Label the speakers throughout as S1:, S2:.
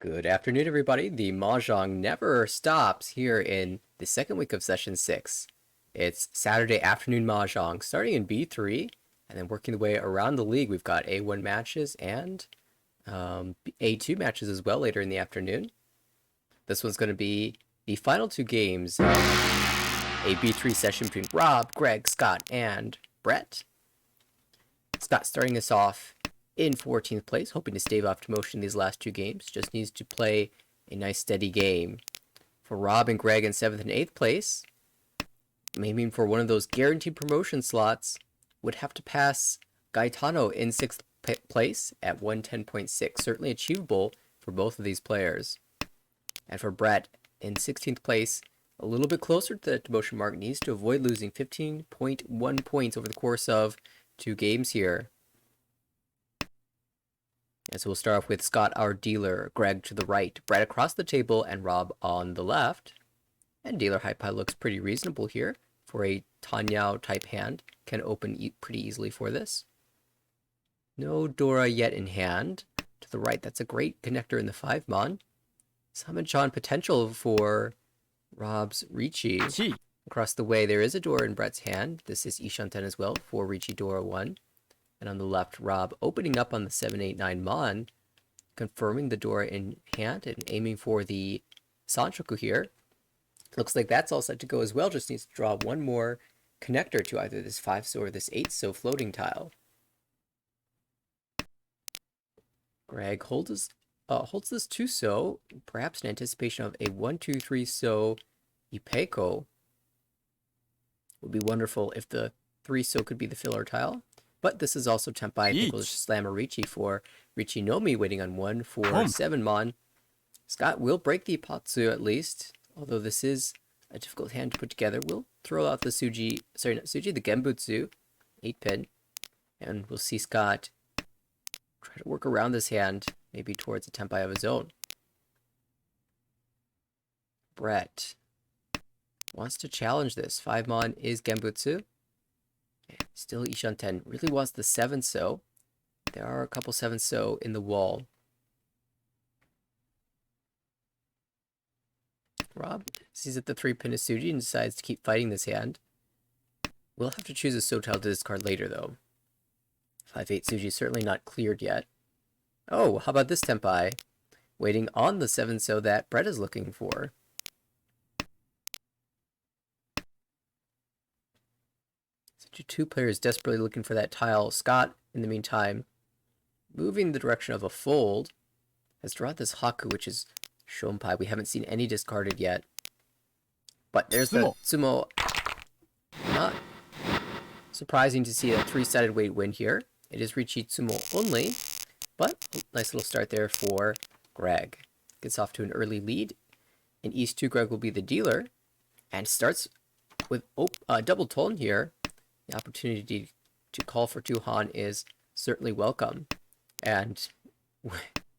S1: Good afternoon, everybody. The Mahjong never stops here in the second week of session 6. It's Saturday afternoon Mahjong, starting in B3, and then working the way around the league. We've got A1 matches and A2 matches as well later in the afternoon. This one's going to be the final two games of a B3 session between Rob, Greg, Scott, and Brett. Scott starting us off in 14th place, hoping to stave off demotion these last two games. Just needs to play a nice steady game. For Rob and Greg in 7th and 8th place, aiming for one of those guaranteed promotion slots, would have to pass Gaetano in 6th place at 110.6. Certainly achievable for both of these players. And for Brett in 16th place, a little bit closer to the demotion mark, needs to avoid losing 15.1 points over the course of two games here. And so we'll start off with Scott, our dealer, Greg to the right, Brett across the table, and Rob on the left. And dealer high pie looks pretty reasonable here for a Tanyao type hand. Can open pretty easily for this. No Dora yet in hand. To the right, that's a great connector in the 5-mon. Sanmenchan potential for Rob's Ricci. Across the way, there is a Dora in Brett's hand. This is Ishanten as well for Ricci Dora 1. And on the left, Rob opening up on the 7-8-9 mon, confirming the Dora in hand and aiming for the Sanchoku here. Looks like that's all set to go as well. Just needs to draw one more connector to either this 5-so or this 8-so floating tile. Greg holds this 2-so, perhaps in anticipation of a 1-2-3-so Ipeko. Would be wonderful if the 3-so could be the filler tile. But this is also Tempai. I think we'll just slam a Ricci for Ricci Nomi, waiting on 1 for 7-mon. Scott will break the Ipatsu at least, although this is a difficult hand to put together. We'll throw out the the Genbutsu, 8-pin, and we'll see Scott try to work around this hand, maybe towards a Tempai of his own. Brett wants to challenge this. 5-mon is Genbutsu. Still Ishanten really wants the 7-so. There are a couple 7-so in the wall. Rob sees that the 3-pin is Suji and decides to keep fighting this hand. We'll have to choose a so tile to discard later though. 5-8 Suji certainly not cleared yet. Oh, how about this Tempai? Waiting on the 7-so that Brett is looking for. Two players desperately looking for that tile. Scott, in the meantime, moving the direction of a fold, has drawn this Haku, which is Shonpai. We haven't seen any discarded yet. But there's the Tsumo. Not surprising to see a 3-sided weight win here. It is Ricci Tsumo only, but nice little start there for Greg. Gets off to an early lead. In East 2, Greg will be the dealer, and starts with double tone here. The opportunity to call for 2 Han is certainly welcome, and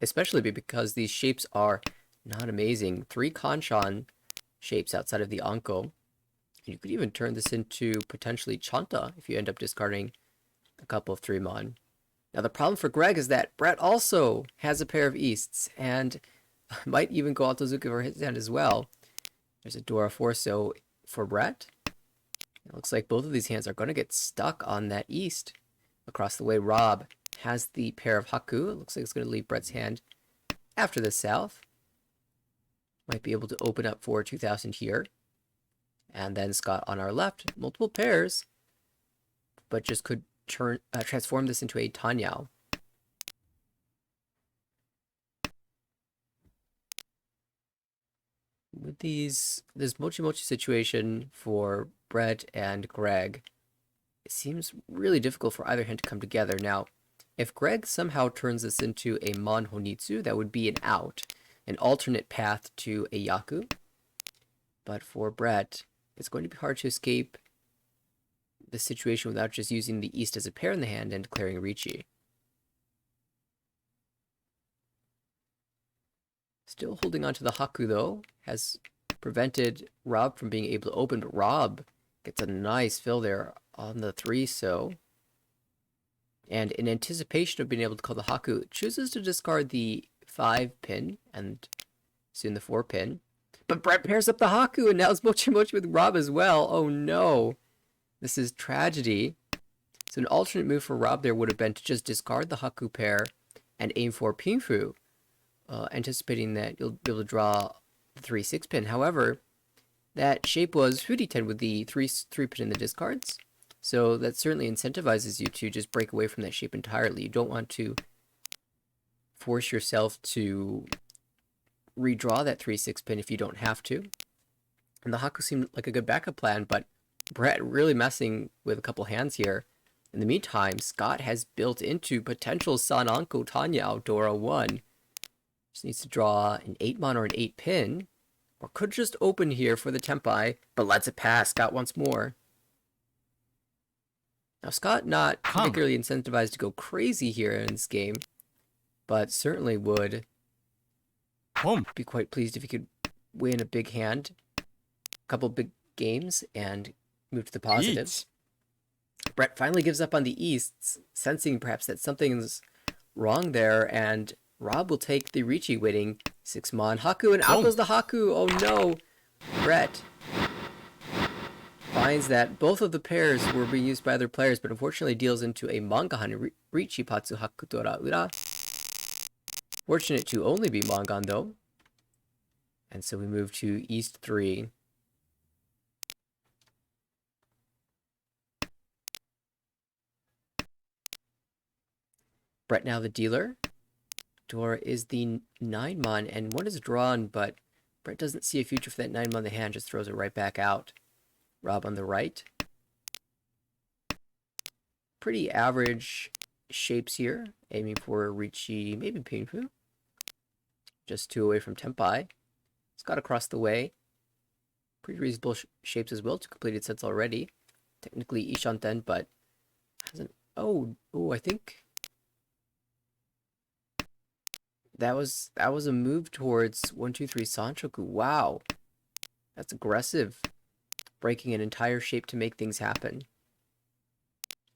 S1: especially because these shapes are not amazing. 3 Kanshan shapes outside of the Anko. You could even turn this into potentially Chanta if you end up discarding a couple of 3-mon. Now the problem for Greg is that Brett also has a pair of Easts, and might even go Altozuka for his hand as well. There's a Dora 4-so for Brett. It looks like both of these hands are going to get stuck on that East. Across the way, Rob has the pair of Haku. It looks like it's going to leave Brett's hand after the South. Might be able to open up for 2,000 here. And then Scott on our left. Multiple pairs. But just could transform this into a Tanyao. With this Mochi Mochi situation for Brett and Greg, it seems really difficult for either hand to come together. Now, if Greg somehow turns this into a Mon Honitsu, that would be an out, an alternate path to a Yaku. But for Brett, it's going to be hard to escape the situation without just using the East as a pair in the hand and declaring Ricci. Still holding on to the Haku though, has prevented Rob from being able to open, but Rob gets a nice fill there on the 3-so. And in anticipation of being able to call the Haku, chooses to discard the 5 pin and soon the 4 pin. But Brett pairs up the Haku, and now it's Mochi Mochi with Rob as well. Oh no. This is tragedy. So an alternate move for Rob there would have been to just discard the Haku pair and aim for Pinfu, anticipating that you'll be able to draw the 3-6 pin. However, that shape was Furiten with the 3 pin in the discards. So that certainly incentivizes you to just break away from that shape entirely. You don't want to force yourself to redraw that 3-6 pin if you don't have to. And the Haku seemed like a good backup plan, but Brett really messing with a couple hands here. In the meantime, Scott has built into potential Sananko Tanya Outdora 1. Just needs to draw an 8-mon or an 8 pin, or could just open here for the Tempai, but lets it pass. Scott wants more. Now, Scott not particularly incentivized to go crazy here in this game, but certainly would be quite pleased if he could win a big hand, a couple big games, and move to the positives. Brett finally gives up on the Easts, sensing perhaps that something's wrong there, and Rob will take the Ricci winning 6-mon Haku, and out goes the Haku. Oh no! Brett finds that both of the pairs were being used by other players, but unfortunately deals into a Mangahan Ricci Patsu Haku Tora Ura. Fortunate to only be Mangan though. And so we move to East 3. Brett now the dealer. Dora is the 9-mon, and one is drawn, but Brett doesn't see a future for that 9-mon. The hand just throws it right back out. Rob on the right. Pretty average shapes here. Aiming for Ricci, maybe Pinfu. Just 2 away from Tempai. Scott across the way. Pretty reasonable shapes as well. 2 completed sets already. Technically Ishanten, but hasn't... Oh, I think... That was a move towards 1-2-3 Sanchoku. Wow. That's aggressive. Breaking an entire shape to make things happen.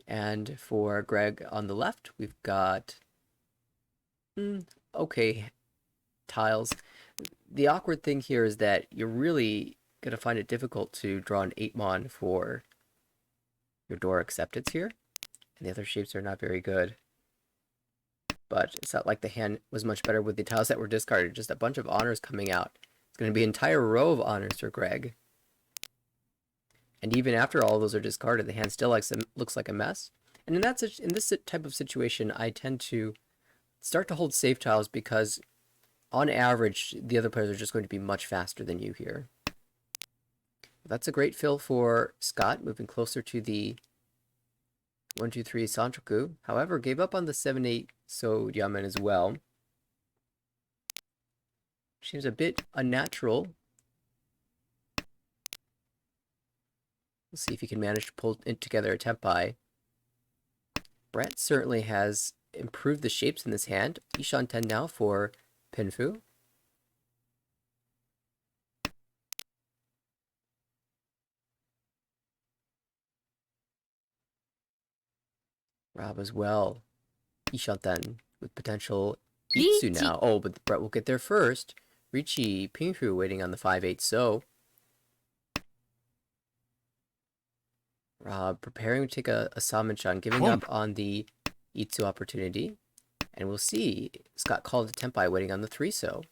S1: And for Greg on the left, we've got okay tiles. The awkward thing here is that you're really going to find it difficult to draw an 8-mon for your Dora acceptance here. And the other shapes are not very good. But it's not like the hand was much better with the tiles that were discarded. Just a bunch of honors coming out. It's going to be an entire row of honors for Greg. And even after all those are discarded, the hand still looks like a mess. And in this type of situation, I tend to start to hold safe tiles because, on average, the other players are just going to be much faster than you here. That's a great fill for Scott, moving closer to the 1-2-3 Sanchoku. However, gave up on the 7-8 So Yamen as well. Seems a bit unnatural. We'll see if he can manage to pull it together a Tempai. Brett certainly has improved the shapes in this hand. Ishanten now for Pinfu. Rob as well. Ishanten with potential Itsu now. Oh, but Brett will get there first. Ricci, Pinfu waiting on the 5-8 So. Rob preparing to take a Sanmenchan, giving up on the Itsu opportunity. And we'll see. Scott called to Tempai waiting on the 3 So.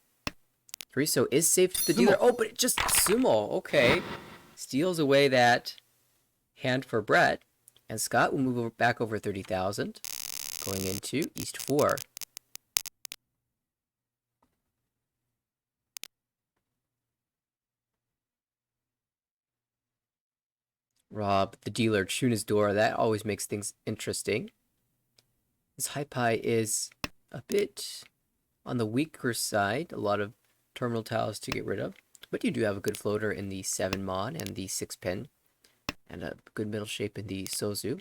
S1: 3 So is safe to the dealer. Oh, but it just Sumo. Okay. Steals away that hand for Brett. And Scott will move back over 30,000. Going into East 4. Rob, the dealer, tune his door. That always makes things interesting. His high pie is a bit on the weaker side. A lot of terminal tiles to get rid of. But you do have a good floater in the 7-mon and the 6 pin. And a good middle shape in the Sozu.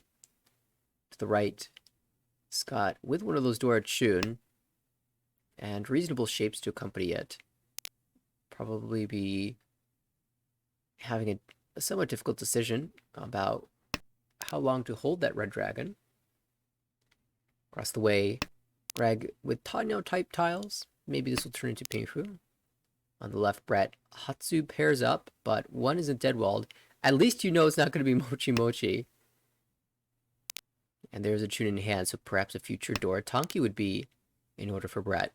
S1: To the right, Scott with one of those Dora Chun. And reasonable shapes to accompany it. Probably be having a somewhat difficult decision about how long to hold that red dragon. Across the way, Greg with Tanyo type tiles. maybe this will turn into Pingfu. On the left, Brett. Hatsu pairs up, but one isn't dead walled. At least you know it's not going to be Mochi Mochi. And there's a tune in hand, so perhaps a future Dora Tonki would be in order for Brett.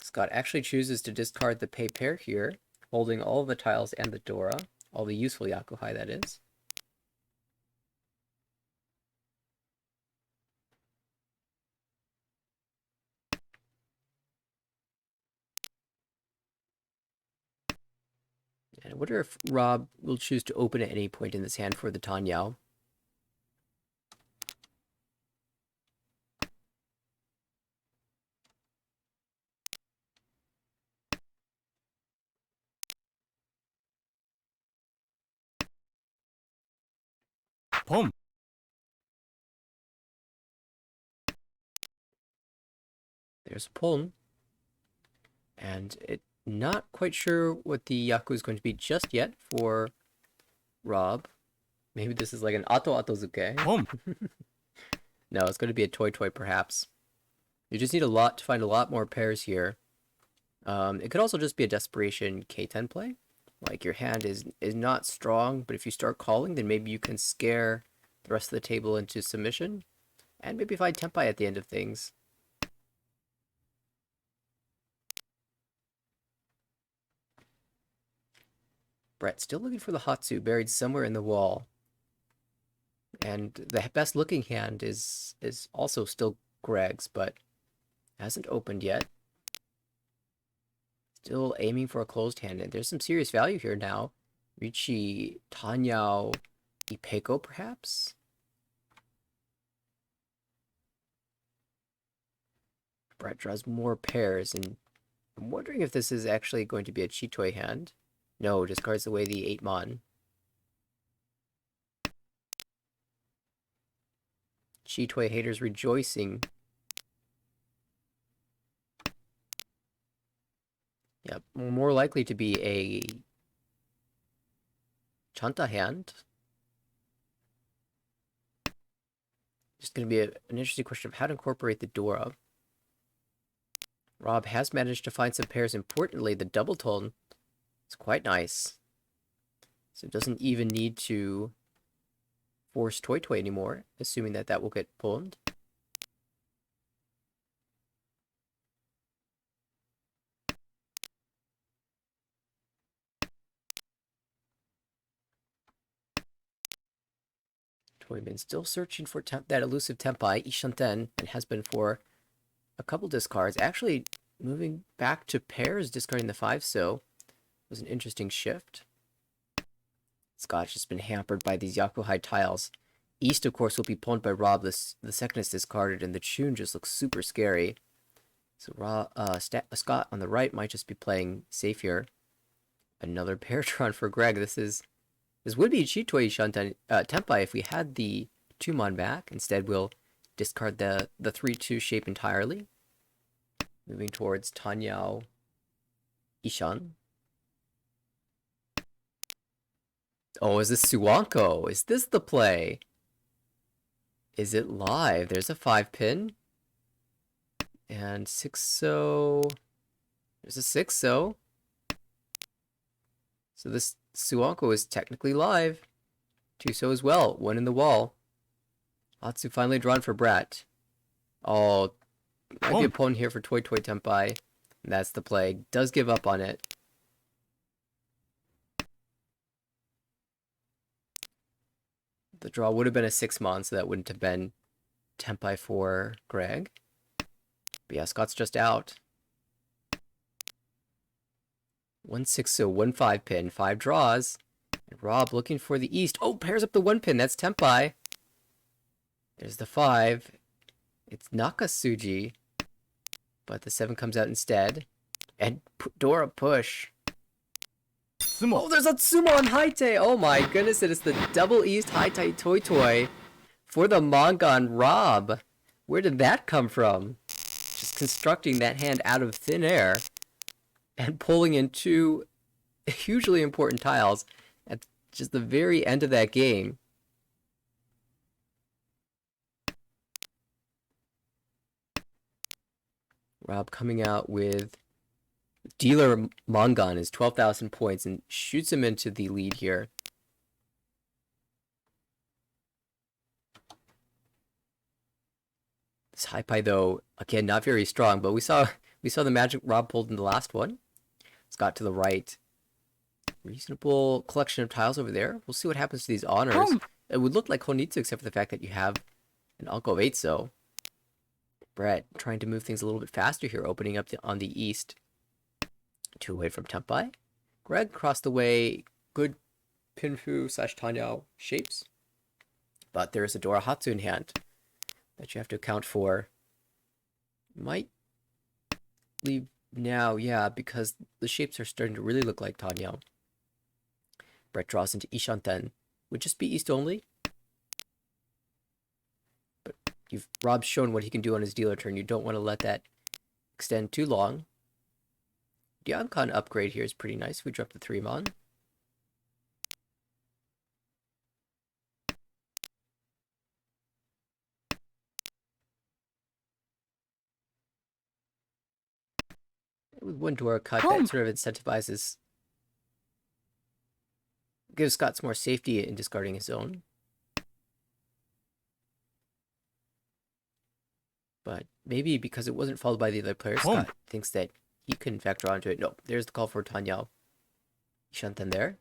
S1: Scott actually chooses to discard the pay pair here, holding all of the tiles and the Dora. All the useful Yakuhai, that is. And I wonder if Rob will choose to open at any point in this hand for the Tanyao.
S2: Pom.
S1: There's a Pon. And not quite sure what the Yaku is going to be just yet for Rob. Maybe this is like an Ato Atozuke.
S2: Pom.
S1: No, it's going to be a Toy Toy perhaps. You just need a lot to find a lot more pairs here. It could also just be a desperation K10 play. Like your hand is not strong, but if you start calling, then maybe you can scare the rest of the table into submission. And maybe find Tempai at the end of things. Brett still looking for the Hatsu buried somewhere in the wall. And the best looking hand is also still Greg's, but hasn't opened yet. Still aiming for a closed hand, and there's some serious value here now. Richi, Tanyao, Ipeko perhaps? Brett draws more pairs, and I'm wondering if this is actually going to be a Chitoi hand. No, discards away the 8 mon. Chitoi haters rejoicing. Yep, more likely to be a Chanta hand. Just going to be an interesting question of how to incorporate the Dora. Rob has managed to find some pairs. Importantly, the double tone is quite nice. So it doesn't even need to force Toy Toy anymore, assuming that that will get pulled. Toyman still searching for that elusive Tempai, Ishanten, and has been for a couple discards. Actually, moving back to pairs, discarding the 5, so was an interesting shift. Scotch has been hampered by these Yakuhai tiles. East, of course, will be pawned by Rob. The second is discarded, and the Chun just looks super scary. So Scott on the right might just be playing safe here. Another Paratron for Greg. This would be Chitoi Shantan Tempai if we had the 2-mon back. Instead, we'll discard the 3-2 shape entirely. Moving towards Tanyao Ishan. Oh, is this Suwanko? Is this the play? Is it live? There's a 5-pin. And 6-so. There's a 6-so. So this Suwanko is technically live. 2-so as well. 1 in the wall. Atsu finally drawn for Brat. Oh, might be a pawn here for Toy Toy Tempai. And that's the play. Does give up on it. The draw would have been a 6-mon, so that wouldn't have been Tempai for Greg. But yeah, Scott's just out. 1-6-so, 1-5-pin, 5 draws. And Rob looking for the East. Oh, pairs up the 1-pin. That's Tempai. There's the 5. It's Nakasuji. But the 7 comes out instead. And Dora push.
S2: Sumo.
S1: Oh, there's a Sumo on Haite. Oh my goodness, it is the double East Haite Toy Toy for the manga on Rob. Where did that come from? Just constructing that hand out of thin air and pulling in 2 hugely important tiles at just the very end of that game. Rob coming out with Dealer Mongon is 12,000 points and shoots him into the lead here. This high pie though, again, not very strong, but we saw the magic Rob pulled in the last one. Scott to the right. Reasonable collection of tiles over there. We'll see what happens to these honors. It would look like Honitsu except for the fact that you have an Uncle of 8, so Brett trying to move things a little bit faster here, opening up on the east. 2 away from Tempai. Greg crossed the way. Good Pinfu / Tanyao shapes. But there's a Dora Hatsu in hand that you have to account for. Might leave now, yeah, because the shapes are starting to really look like Tanyao. Brett draws into Ishanten. Would just be east only. But Rob's shown what he can do on his dealer turn. You don't want to let that extend too long. Diancon upgrade here is pretty nice. We drop the 3 mon. With 1 Dora cut, that sort of incentivizes, gives Scott some more safety in discarding his own. But maybe because it wasn't followed by the other player, Scott thinks that he can in fact draw into it. No, there's the call for Tanyao. Ishanten there.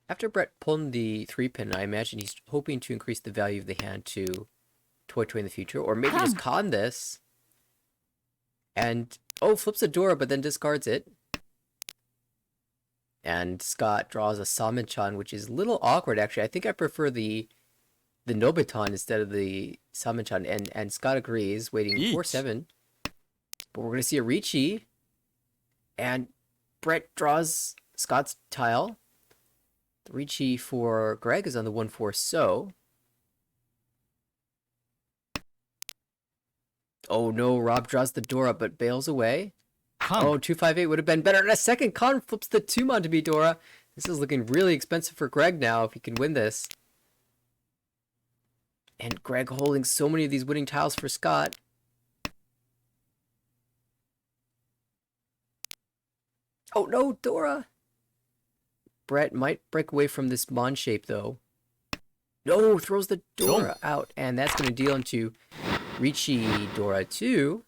S1: After Brett pulled the 3-pin, I imagine he's hoping to increase the value of the hand to Toy in the future, or maybe just con this. And, oh, flips a Dora, but then discards it. And Scott draws a Sanmenchan, which is a little awkward, actually. I think I prefer the Nobiton instead of the Sanmenchan, and Scott agrees, waiting 4-7. But we're going to see a Ricci. And Brett draws Scott's tile. The Ricci for Greg is on the 1-4, so. Oh no, Rob draws the Dora, but bails away. Oh, 2-5-8 would have been better. And a second con flips the 2-mon to be Dora. This is looking really expensive for Greg now if he can win this. And Greg holding so many of these winning tiles for Scott. Oh no, Dora. Brett might break away from this Mon shape though. No, throws the Dora out. And that's going to deal into Ricci Dora 2.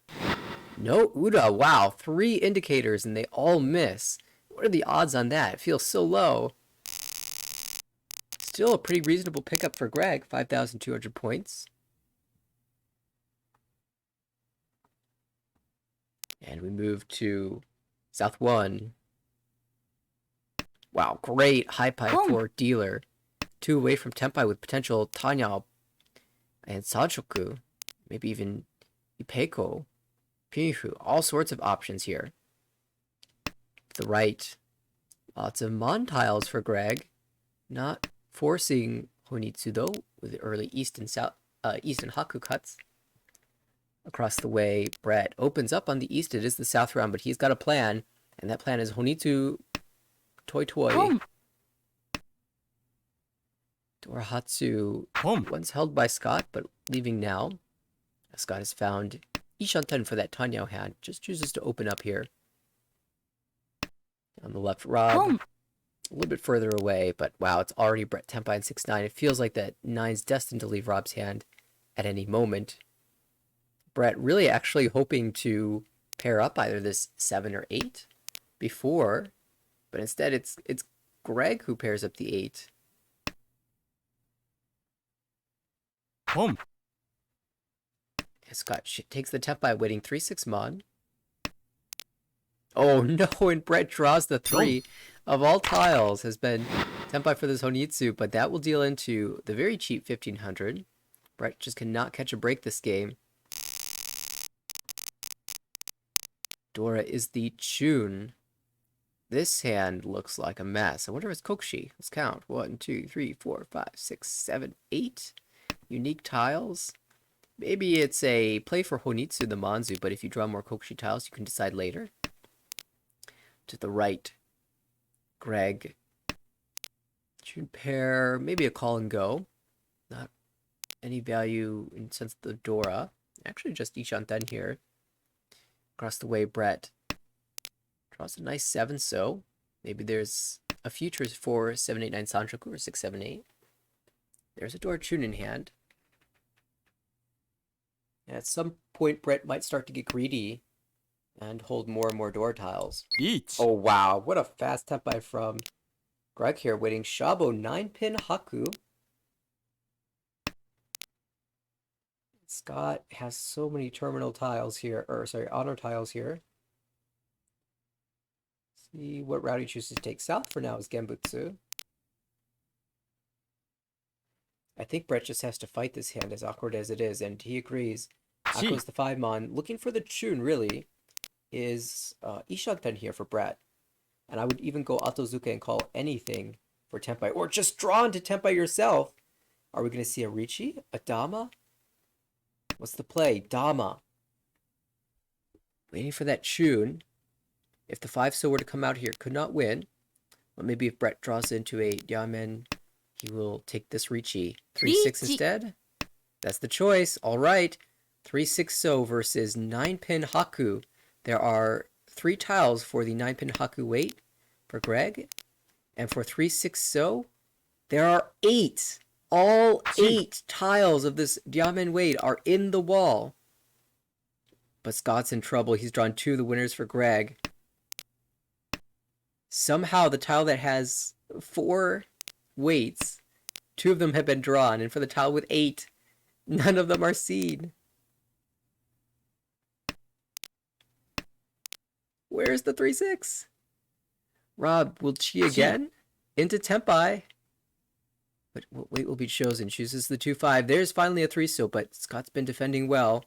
S1: No Uda. Wow, 3 indicators and they all miss. What are the odds on that? It feels so low. Still a pretty reasonable pickup for Greg. 5,200 points. And we move to South 1. Wow, great high pie for dealer. 2 away from Tempai with potential Tanyao and Sanshoku. Maybe even Ipeko. Pinfu. All sorts of options here. To the right. Lots of Mon tiles for Greg. Not forcing Honitsu though, with the early East and Haku cuts. Across the way, Brett opens up on the East. It is the South round, but he's got a plan. And that plan is Honitsu Toy. Dorahatsu once held by Scott, but leaving now. Scott has found Ishanten for that Tanyao hand. Just chooses to open up here. On the left, Rob. A little bit further away, but wow, it's already Brett Tempai in 6-9. It feels like that 9's destined to leave Rob's hand at any moment. Brett really actually hoping to pair up either this 7 or 8 before, but instead it's Greg who pairs up the 8. Scott takes the Tempai, waiting 3-6 mon. Oh no, and Brett draws the 3 of all tiles has been Tempai for this Honitsu, but that will deal into the very cheap 1,500. Brett just cannot catch a break this game. Dora is the Chun. This hand looks like a mess. I wonder if it's Kokushi. Let's count. 1, 2, 3, 4, 5, 6, 7, 8 unique tiles. Maybe it's a play for Honitsu the Manzu, but if you draw more Kokushi tiles, you can decide later. To the right, Greg Chun pair, maybe a call and go. Not any value in sense of the Dora. Actually, just Ishanten here. Across the way, Brett draws a nice 7 so. Maybe there's a future for 789 Sanchoku or 678. There's a Dora Chun in hand. And at some point, Brett might start to get greedy and hold more and more door tiles.
S2: 1
S1: Oh, wow. What a fast tempai from Greg here, waiting Shabo 9-pin Haku. Scott has so many terminal tiles here, or sorry, honor tiles here. See what route he chooses to take. South for now is Genbutsu. I think Brett just has to fight this hand, as awkward as it is, and he agrees. Out
S2: 1
S1: goes the 5-mon. Looking for the Chun, really, is Ishanten here for Brett. And I would even go Atozuka and call anything for Tenpai. Or just draw into Tenpai yourself. Are we going to see a Richi? A Dama? What's the play? Dama. Waiting for that Chun. If the 5-so were to come out here, could not win. But maybe if Brett draws into a Yamen, he will take this Richi. 3-6 instead? That's the choice. All right. 3-6-so versus 9-pin Haku. There are 3 tiles for the 9-pin Haku weight for Greg. And for 3-6-so, there are 8. All 8 tiles of this Yamen weight are in the wall. But Scott's in trouble. He's drawn 2 of the winners for Greg. Somehow the tile that has 4 weights, 2 of them have been drawn. And for the tile with 8, none of them are seen. Where's the 3-6? Rob will chi again into Tenpai. But what weight will be chosen? Chooses the 2-5. There's finally a 3-so, but Scott's been defending well.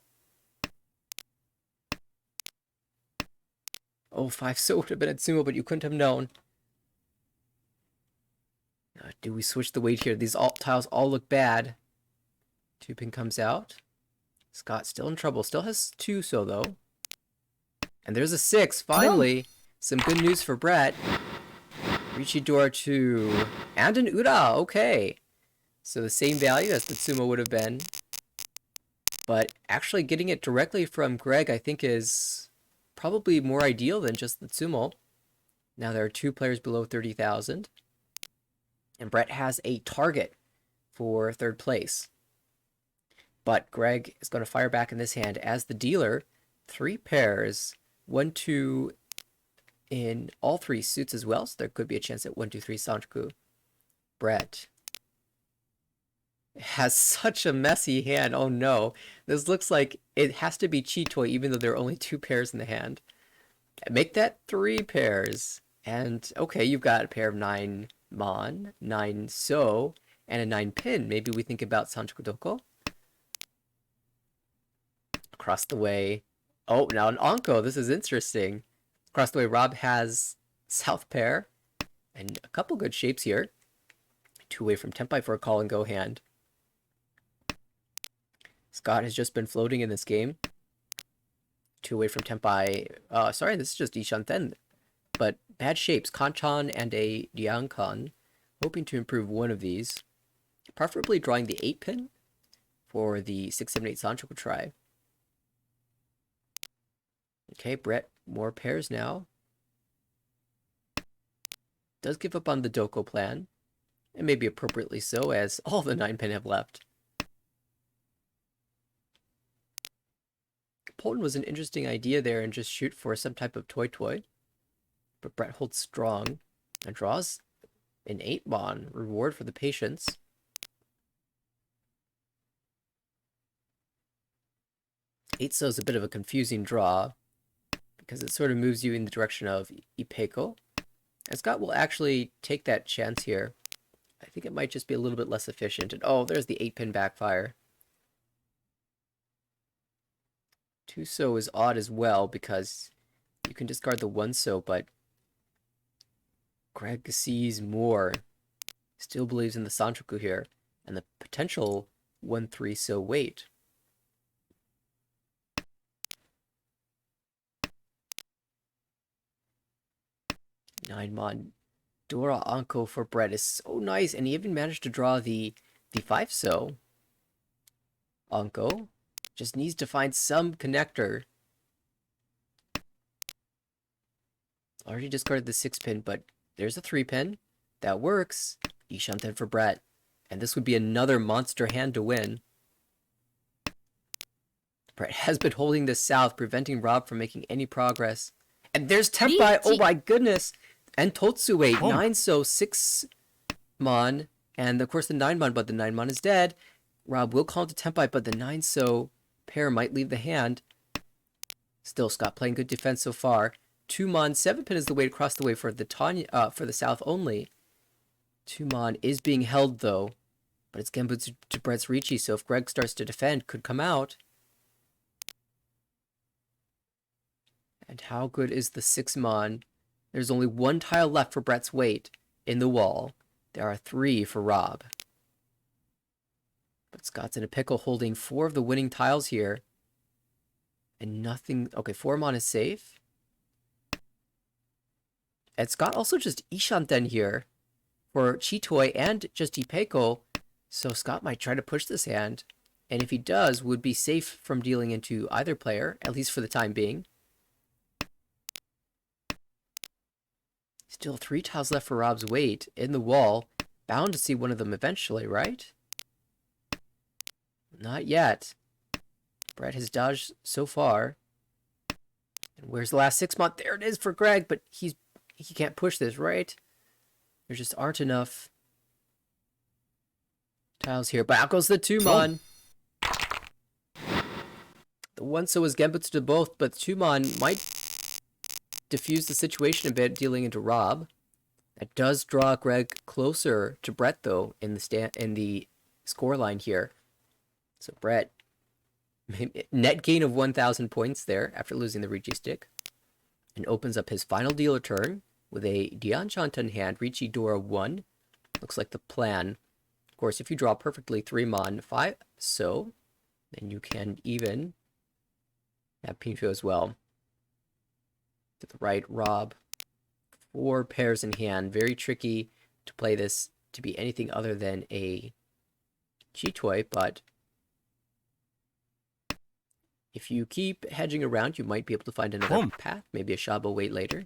S1: Oh, 5-so would have been at sumo, but you couldn't have known. Do we switch the weight here? These tiles all look bad. 2-pin comes out. Scott still in trouble. Still has 2-so, though. And there's a 6. Finally, some good news for Brett. Richidora 2. And an Ura. Okay. So the same value as the Tsumo would have been. But actually getting it directly from Greg, I think, is probably more ideal than just the Tsumo. Now there are 2 players below 30,000. And Brett has a target for 3rd place. But Greg is going to fire back in this hand as the dealer. 3 pairs. 1-2 in all 3 suits as well. So there could be a chance at 1-2-3 Sanchoku. Brett has such a messy hand. Oh no. This looks like it has to be Chitoi even though there are only 2 pairs in the hand. Make that 3 pairs. And okay, you've got a pair of 9 Mon, 9 So, and a 9 Pin. Maybe we think about Sanchoku Doko. Across the way. Oh, now an Anko. This is interesting. Across the way, Rob has South pair. And a couple good shapes here. 2 away from Tenpai for a call and go hand. Scott has just been floating in this game. 2 away from Tenpai. Sorry, this is just Ishanten. But bad shapes. Kanchan and a Diankan. Hoping to improve one of these. Preferably drawing the 8-pin for the 678 Sanchoku try. Okay, Brett, more pairs now. Does give up on the Doko plan. And maybe appropriately so, as all the 9-pin have left. Poland was an interesting idea there and just shoot for some type of toy. But Brett holds strong and draws an 8-mon. Reward for the patience. Eight-so is a bit of a confusing draw because it sort of moves you in the direction of Ipeko. And Scott will actually take that chance here. I think it might just be a little bit less efficient. And oh, there's the 8-pin backfire. 2-so is odd as well because you can discard the 1-so, but Greg sees more. Still believes in the Sanchoku here and the potential 1-3-so weight. Nine-mon. Dora Anko for Brett is so nice, and he even managed to draw the 5-so. Anko just needs to find some connector. Already discarded the 6-pin, but there's a 3-pin. That works. Ishanten for Brett. And this would be another monster hand to win. Brett has been holding this south, preventing Rob from making any progress. And there's Tenpai! Oh my goodness! And Totsue, 9-so, 6-mon. And of course the 9-mon, but the 9-mon is dead. Rob will call it to Tenpai, but the 9-so pair might leave the hand. Still, Scott playing good defense so far. 2-mon, 7-pin is the way to cross the way for the south only. 2-mon is being held though, but it's Genbutsu to Brett's Ricci, so if Greg starts to defend, could come out. And how good is the 6-mon? There's only one tile left for Brett's weight in the wall. There are 3 for Rob. But Scott's in a pickle holding 4 of the winning tiles here. And nothing... Okay, 4-mon is safe. And Scott also just Ishanten here for Chitoi and just Ipeko. So Scott might try to push this hand. And if he does, would be safe from dealing into either player, at least for the time being. Still 3 tiles left for Rob's weight in the wall. Bound to see one of them eventually, right? Not yet. Brett has dodged so far. And where's the last 6-mon? There it is for Greg, but he can't push this, right? There just aren't enough tiles here. But out goes the 2-mon. The 1-so is Genbutsu to both, but 2-mon might diffuse the situation a bit, dealing into Rob. That does draw Greg closer to Brett, though, in the scoreline here. So Brett, net gain of 1,000 points there after losing the Ricci stick. And opens up his final dealer turn with a Dianchanten hand, Ricci Dora 1. Looks like the plan. Of course, if you draw perfectly 3-mon 5-so, then you can even have Pinfo as well. To the right, Rob. 4 pairs in hand. Very tricky to play this to be anything other than a Chitoi, but if you keep hedging around, you might be able to find another path, maybe a Shabo wait later.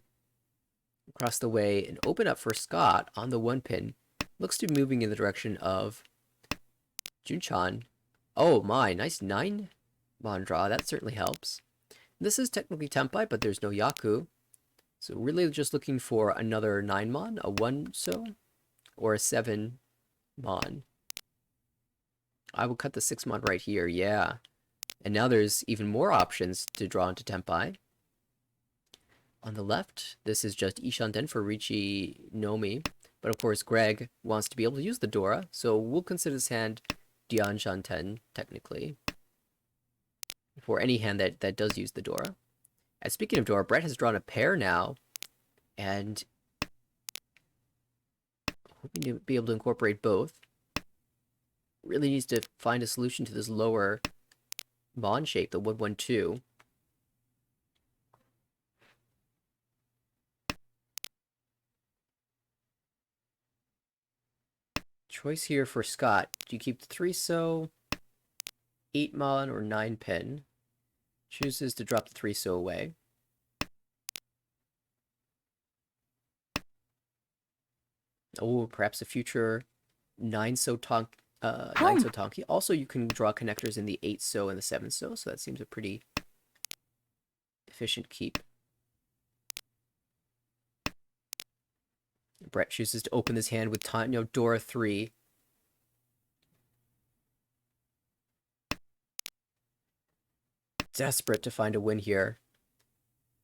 S1: Across the way and open up for Scott on the 1-pin. Looks to be moving in the direction of Junchan. Oh my, nice 9-mon draw. That certainly helps. This is technically Tenpai, but there's no Yaku. So really just looking for another 9-mon, a 1-so, or a 7-mon. I will cut the 6-mon right here, yeah. And now there's even more options to draw into Tenpai. On the left, this is just Ishanten for Ricci Nomi. But of course, Greg wants to be able to use the Dora, so we'll consider this hand Dianchanten, technically. For any hand that does use the Dora. And speaking of Dora, Brett has drawn a pair now. And hoping to be able to incorporate both. Really needs to find a solution to this lower Mon shape, the 1-1-2. Choice here for Scott. Do you keep the 3-so, 8-mon, or 9-pin? Chooses to drop the 3-so away. Oh, perhaps a future 9-so Tonki. Also, you can draw connectors in the 8-so and the 7-so, so that seems a pretty efficient keep. Brett chooses to open his hand with Dora 3. Desperate to find a win here.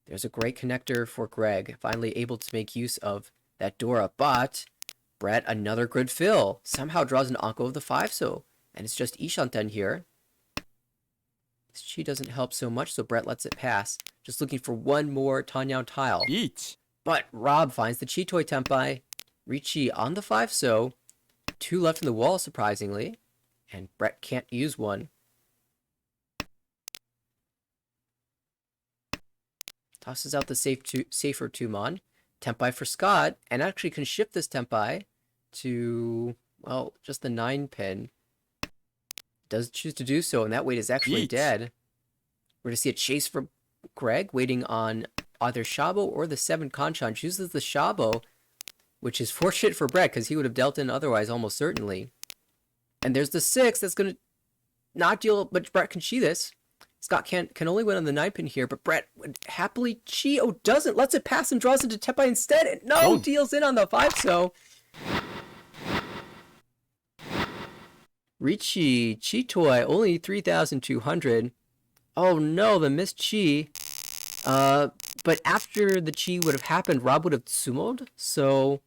S1: There's a great connector for Greg, finally able to make use of that Dora, but Brett, another good fill, somehow draws an Anko of the 5-so, and it's just Ishanten here. She doesn't help so much, so Brett lets it pass, just looking for one more Tanyao tile. But Rob finds the Chitoi Tenpai, Ricci on the 5-so, 2 left in the wall, surprisingly, and Brett can't use one. Tosses out the safer 2-mon. Tempai for Scott, and actually can shift this Tempai to, well, just the 9 pin. Does choose to do so, and that weight is actually
S2: Yeet.
S1: dead. We're going to see a chase for Greg, waiting on either Shabo or the 7 Kanchan. Chooses the Shabo, which is fortunate for Brett, because he would have dealt in otherwise, almost certainly. And there's the 6 that's going to not deal, but Brett can chi this. Scott can only win on the 9 pin here, but Brett would happily chi. Oh, doesn't. Lets it pass and draws into Tepai instead. And no,
S2: Boom.
S1: deals in on the 5, so. Richi, Chi Toy, only 3,200. Oh no, the missed chi. But after the chi would have happened, Rob would have sumoed, so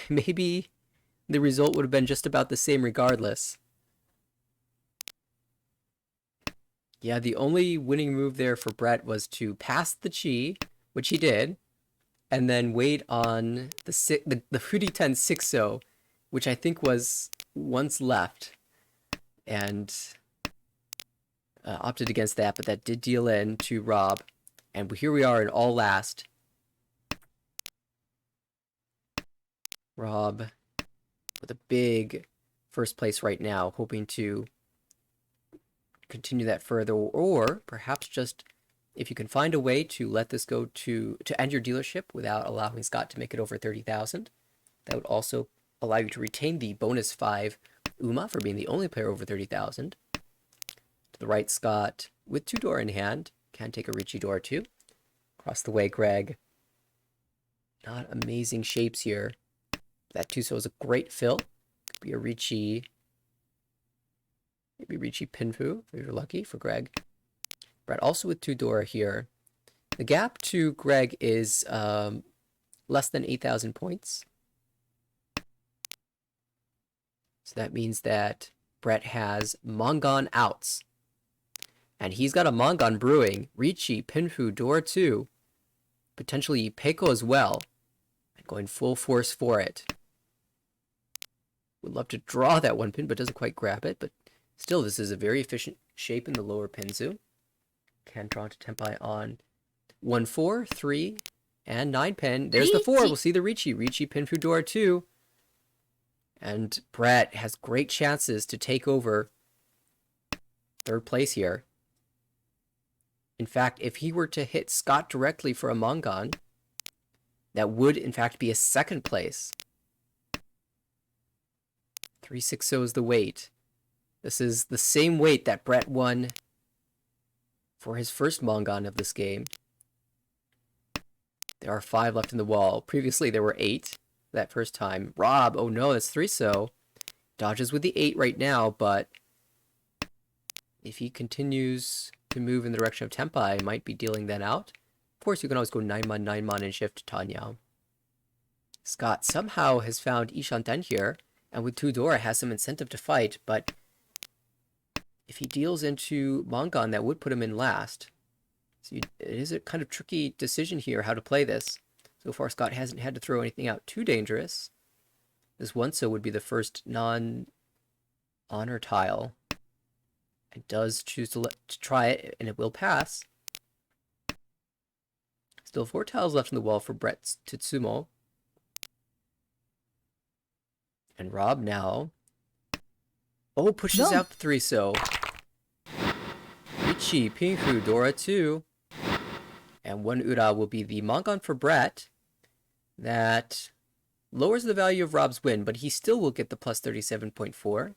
S1: maybe the result would have been just about the same regardless. Yeah, the only winning move there for Brett was to pass the chi, which he did, and then wait on the Furi-10 6-0, which I think was once left, and opted against that, but that did deal in to Rob. And here we are in all last. Rob with a big first place right now, hoping to continue that further, or perhaps just if you can find a way to let this go to end your dealership without allowing Scott to make it over 30,000. That would also allow you to retain the bonus 5 UMA for being the only player over 30,000. To the right, Scott with 2 door in hand can take a Ricci door too. Across the way, Greg. Not amazing shapes here. That 2-so is a great fill. Could be a Ricci. Maybe Ricci Pinfu if you're lucky for Greg. Brett also with 2 door here. The gap to Greg is less than 8,000 points. So that means that Brett has Mongon outs. And he's got a Mongon brewing. Ricci, Pinfu, door 2. Potentially Peiko as well. And going full force for it. Would love to draw that 1 pin, but doesn't quite grab it. But still, this is a very efficient shape in the lower pinzu. Can draw to Tempai on 1, 4, 3, and 9 pin. There's the 4. We'll see the Ricci. Ricci, Pinfu, door 2. And Brett has great chances to take over 3rd place here. In fact, if he were to hit Scott directly for a Mongon, that would in fact be a 2nd place. 360 is the weight. This is the same weight that Brett won for his first Mongon of this game. There are 5 left in the wall. Previously there were 8 that first time. Rob, oh no, that's 3-so. Dodges with the 8 right now, but if he continues to move in the direction of Tempai, might be dealing that out. Of course, you can always go 9-mon, 9-mon, and shift to Tanyao. Scott somehow has found Ishanten here, and with 2 door has some incentive to fight, but if he deals into Mongon, that would put him in last. So it is a kind of tricky decision here how to play this. So far, Scott hasn't had to throw anything out too dangerous. This 1-so would be the first non-honor tile. It does choose to try it, and it will pass. Still 4 tiles left in the wall for Brett Tsumo. And Rob now. Oh, pushes out the 3-so. Ichi, Pinfu, Dora 2. And 1 Ura will be the Mongon for Brett. That lowers the value of Rob's win, but he still will get the plus 37.4.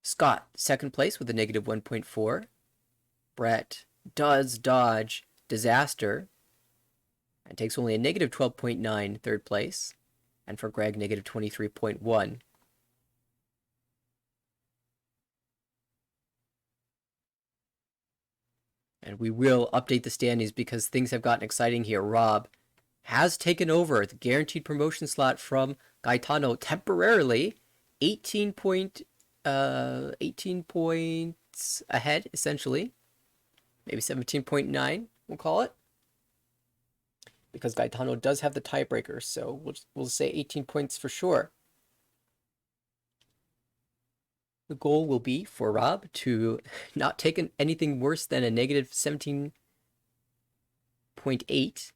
S1: Scott, 2nd place with a negative 1.4. Brett does dodge disaster and takes only a negative 12.9 3rd place. And for Greg, negative 23.1. And we will update the standings because things have gotten exciting here. Rob has taken over the guaranteed promotion slot from Gaetano temporarily. 18 points ahead, essentially. Maybe 17.9, we'll call it. Because Gaetano does have the tiebreaker, so we'll say 18 points for sure. The goal will be for Rob to not take anything worse than a negative 17.8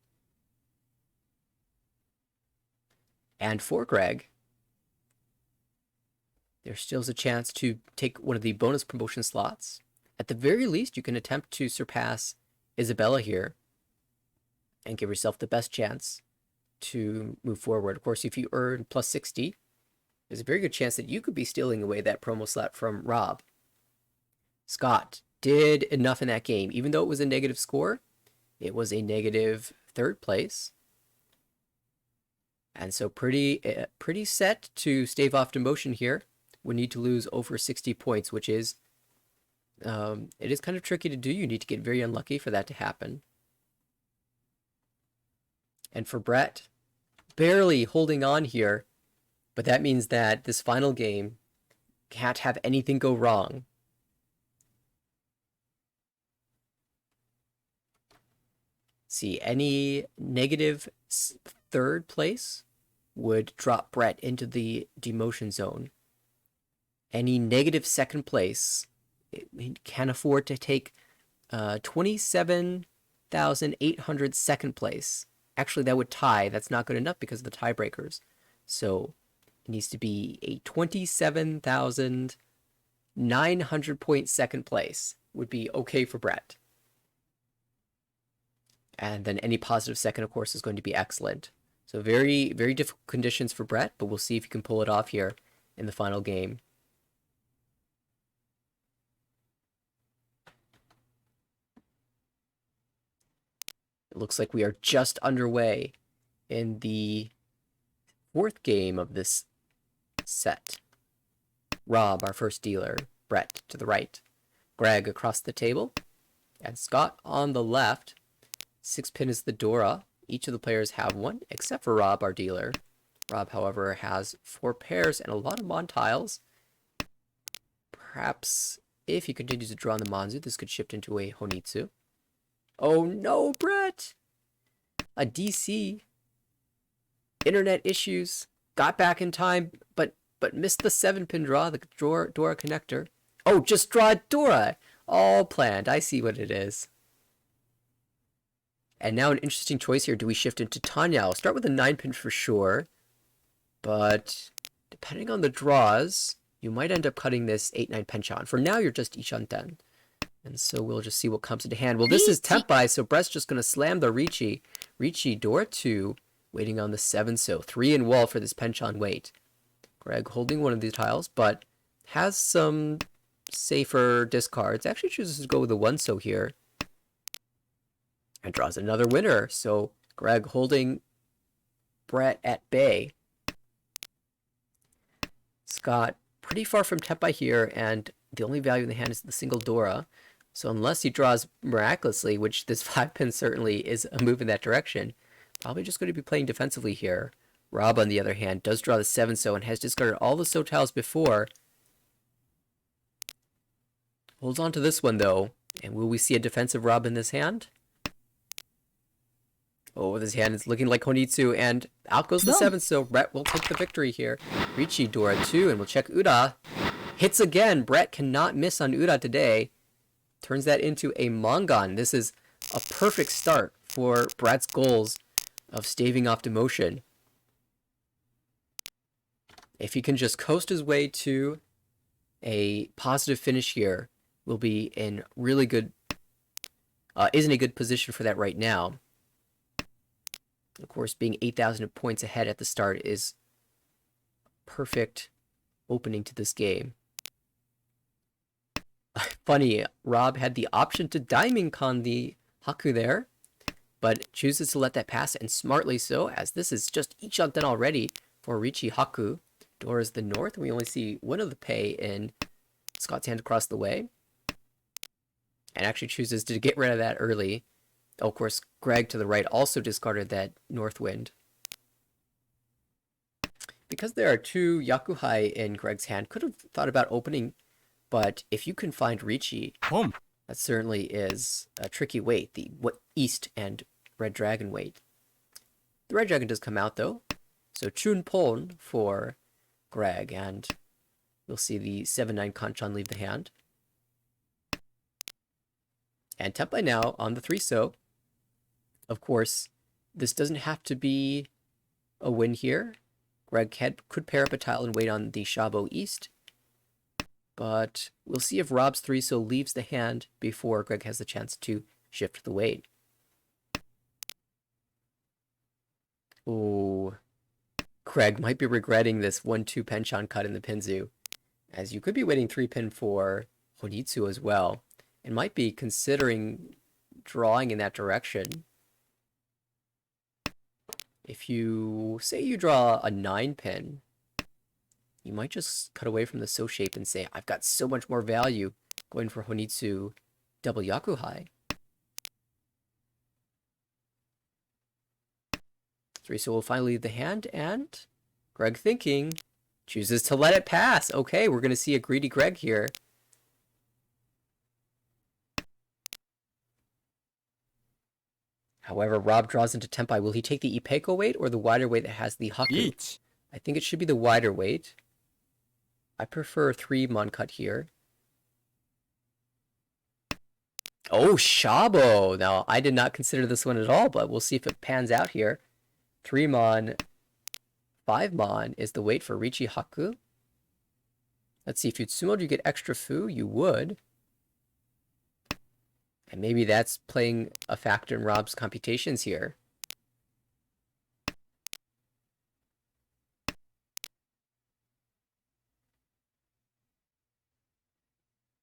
S1: And for Greg, there still is a chance to take one of the bonus promotion slots. At the very least, you can attempt to surpass Isabella here and give yourself the best chance to move forward. Of course, if you earn plus 60, there's a very good chance that you could be stealing away that promo slot from Rob. Scott did enough in that game. Even though it was a negative score, it was a negative third place. And so pretty set to stave off demotion here. We need to lose over 60 points, which is, it is kind of tricky to do. You need to get very unlucky for that to happen. And for Brett, barely holding on here, but that means that this final game can't have anything go wrong. See, any negative third place would drop Brett into the demotion zone. Any negative second place, he can afford to take 27,800 second place. Actually, that would tie. That's not good enough because of the tiebreakers. So it needs to be a 27,900 point second place would be okay for Brett. And then any positive second, of course, is going to be excellent. So very, very difficult conditions for Brett, but we'll see if he can pull it off here in the final game. It looks like we are just underway in the fourth game of this set. Rob, our first dealer. Brett to the right. Greg across the table. And Scott on the left. 6-pin is the Dora. Each of the players have one, except for Rob, our dealer. Rob, however, has 4 pairs and a lot of Mon tiles. Perhaps if he continues to draw on the Manzu, this could shift into a Honitsu. Oh no, Brett! A DC. Internet issues. Got back in time, but missed the 7-pin draw, the Dora connector. Oh, just draw Dora! All planned. I see what it is. And now an interesting choice here. Do we shift into Tanya? I'll start with a 9-pin for sure. But depending on the draws, you might end up cutting this 8-9 Penchon. For now, you're just Ishanten. And so we'll just see what comes into hand. Well, this is Tempai, so Brett's just going to slam the Ricci. Ricci, Dora 2, waiting on the 7, so 3 in wall for this Penchon wait. Greg holding one of these tiles, but has some safer discards. Actually chooses to go with the 1 so here. And draws another winner. So Greg holding Brett at bay. Scott pretty far from Tempai here, and the only value in the hand is the single Dora. So unless he draws miraculously, which this 5-pin certainly is a move in that direction, probably just going to be playing defensively here. Rob, on the other hand, does draw the 7 so and has discarded all the so tiles before. Holds on to this one though. And will we see a defensive Rob in this hand? Oh, this hand is looking like Honitsu, and out goes the 7 so Brett will take the victory here. Ricci, Dora 2, and we'll check Ura. Hits again. Brett cannot miss on Ura today. Turns that into a Mongon. This is a perfect start for Brett's goals of staving off demotion. If he can just coast his way to a positive finish here, we'll be in really good, is in a good position for that right now. Of course, being 8,000 points ahead at the start is perfect opening to this game. Funny, Rob had the option to Diamond Con the Haku there, but chooses to let that pass, and smartly so, as this is just Ichonten already for Ricci Haku. Dora is the north, and we only see one of the pay in Scott's hand across the way. And actually chooses to get rid of that early. Oh, of course, Greg to the right also discarded that north wind. Because there are 2 Yakuhai in Greg's hand, could have thought about opening, but if you can find Ricci, that certainly is a tricky wait, the East and Red Dragon wait. The Red Dragon does come out though, so Chun Pon for Greg, and we'll see the 7-9 Kanchan leave the hand. And Tempai now on the 3 so. Of course, this doesn't have to be a win here. Greg could pair up a tile and wait on the Shabo East. But we'll see if Rob's 3-so leaves the hand before Greg has the chance to shift the weight. Ooh. Greg might be regretting this 1-2 Penchan cut in the Pinzu, as you could be waiting 3-pin for Honitsu as well, and might be considering drawing in that direction. If you say you draw a 9-pin, you might just cut away from the So shape and say, I've got so much more value going for Honitsu double Yakuhai. 3-so will finally leave the hand, and Greg thinking, chooses to let it pass. Okay, we're going to see a greedy Greg here. However, Rob draws into Tenpai. Will he take the Ipeiko weight or the wider weight that has the Haku?
S2: Each.
S1: I think it should be the wider weight. I prefer 3-mon cut here. Oh, Shabo! Now, I did not consider this one at all, but we'll see if it pans out here. 3-mon, 5-mon is the weight for Richi Haku. Let's see, if you'd sumoed, you get extra fu. You would. And maybe that's playing a factor in Rob's computations here.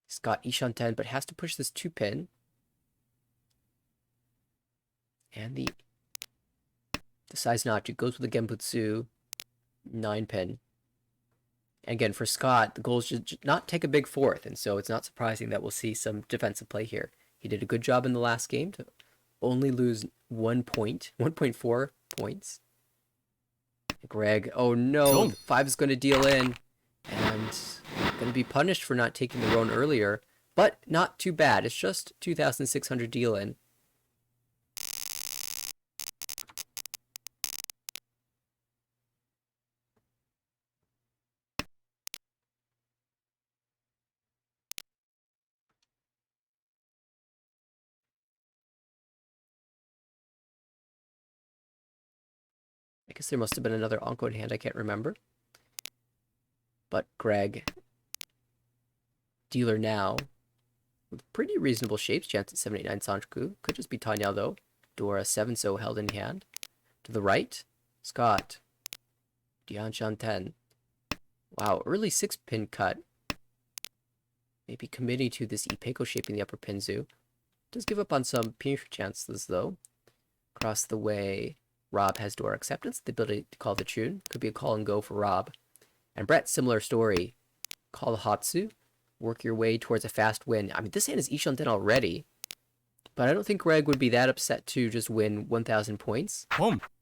S1: He's got Ishanten, but has to push this 2-pin. And the decides not to. Goes with the Genbutsu 9-pin. Again, for Scott, the goal is to not take a big 4th, and so it's not surprising that we'll see some defensive play here. He did a good job in the last game to only lose 1 point, 1.4 points. Greg, oh no, 5 is going to deal in, and going to be punished for not taking the Roan earlier, but not too bad. It's just 2,600 deal in. I guess there must have been another Onko in hand, I can't remember. But Greg, dealer now, with pretty reasonable shapes, chance at 789 Sanchoku. Could just be Tanya though. Dora 7-so held in hand. To the right, Scott. Dianchan 10. Wow, early 6-pin cut. Maybe committing to this Ipeiko shape in the upper Pinzu. Does give up on some pinch chances though. Across the way, Rob has Dora acceptance, the ability to call the tune. Could be a call and go for Rob. And Brett, similar story. Call the Hatsu. Work your way towards a fast win. I mean, this hand is Ishanten already. But I don't think Greg would be that upset to just win 1,000 points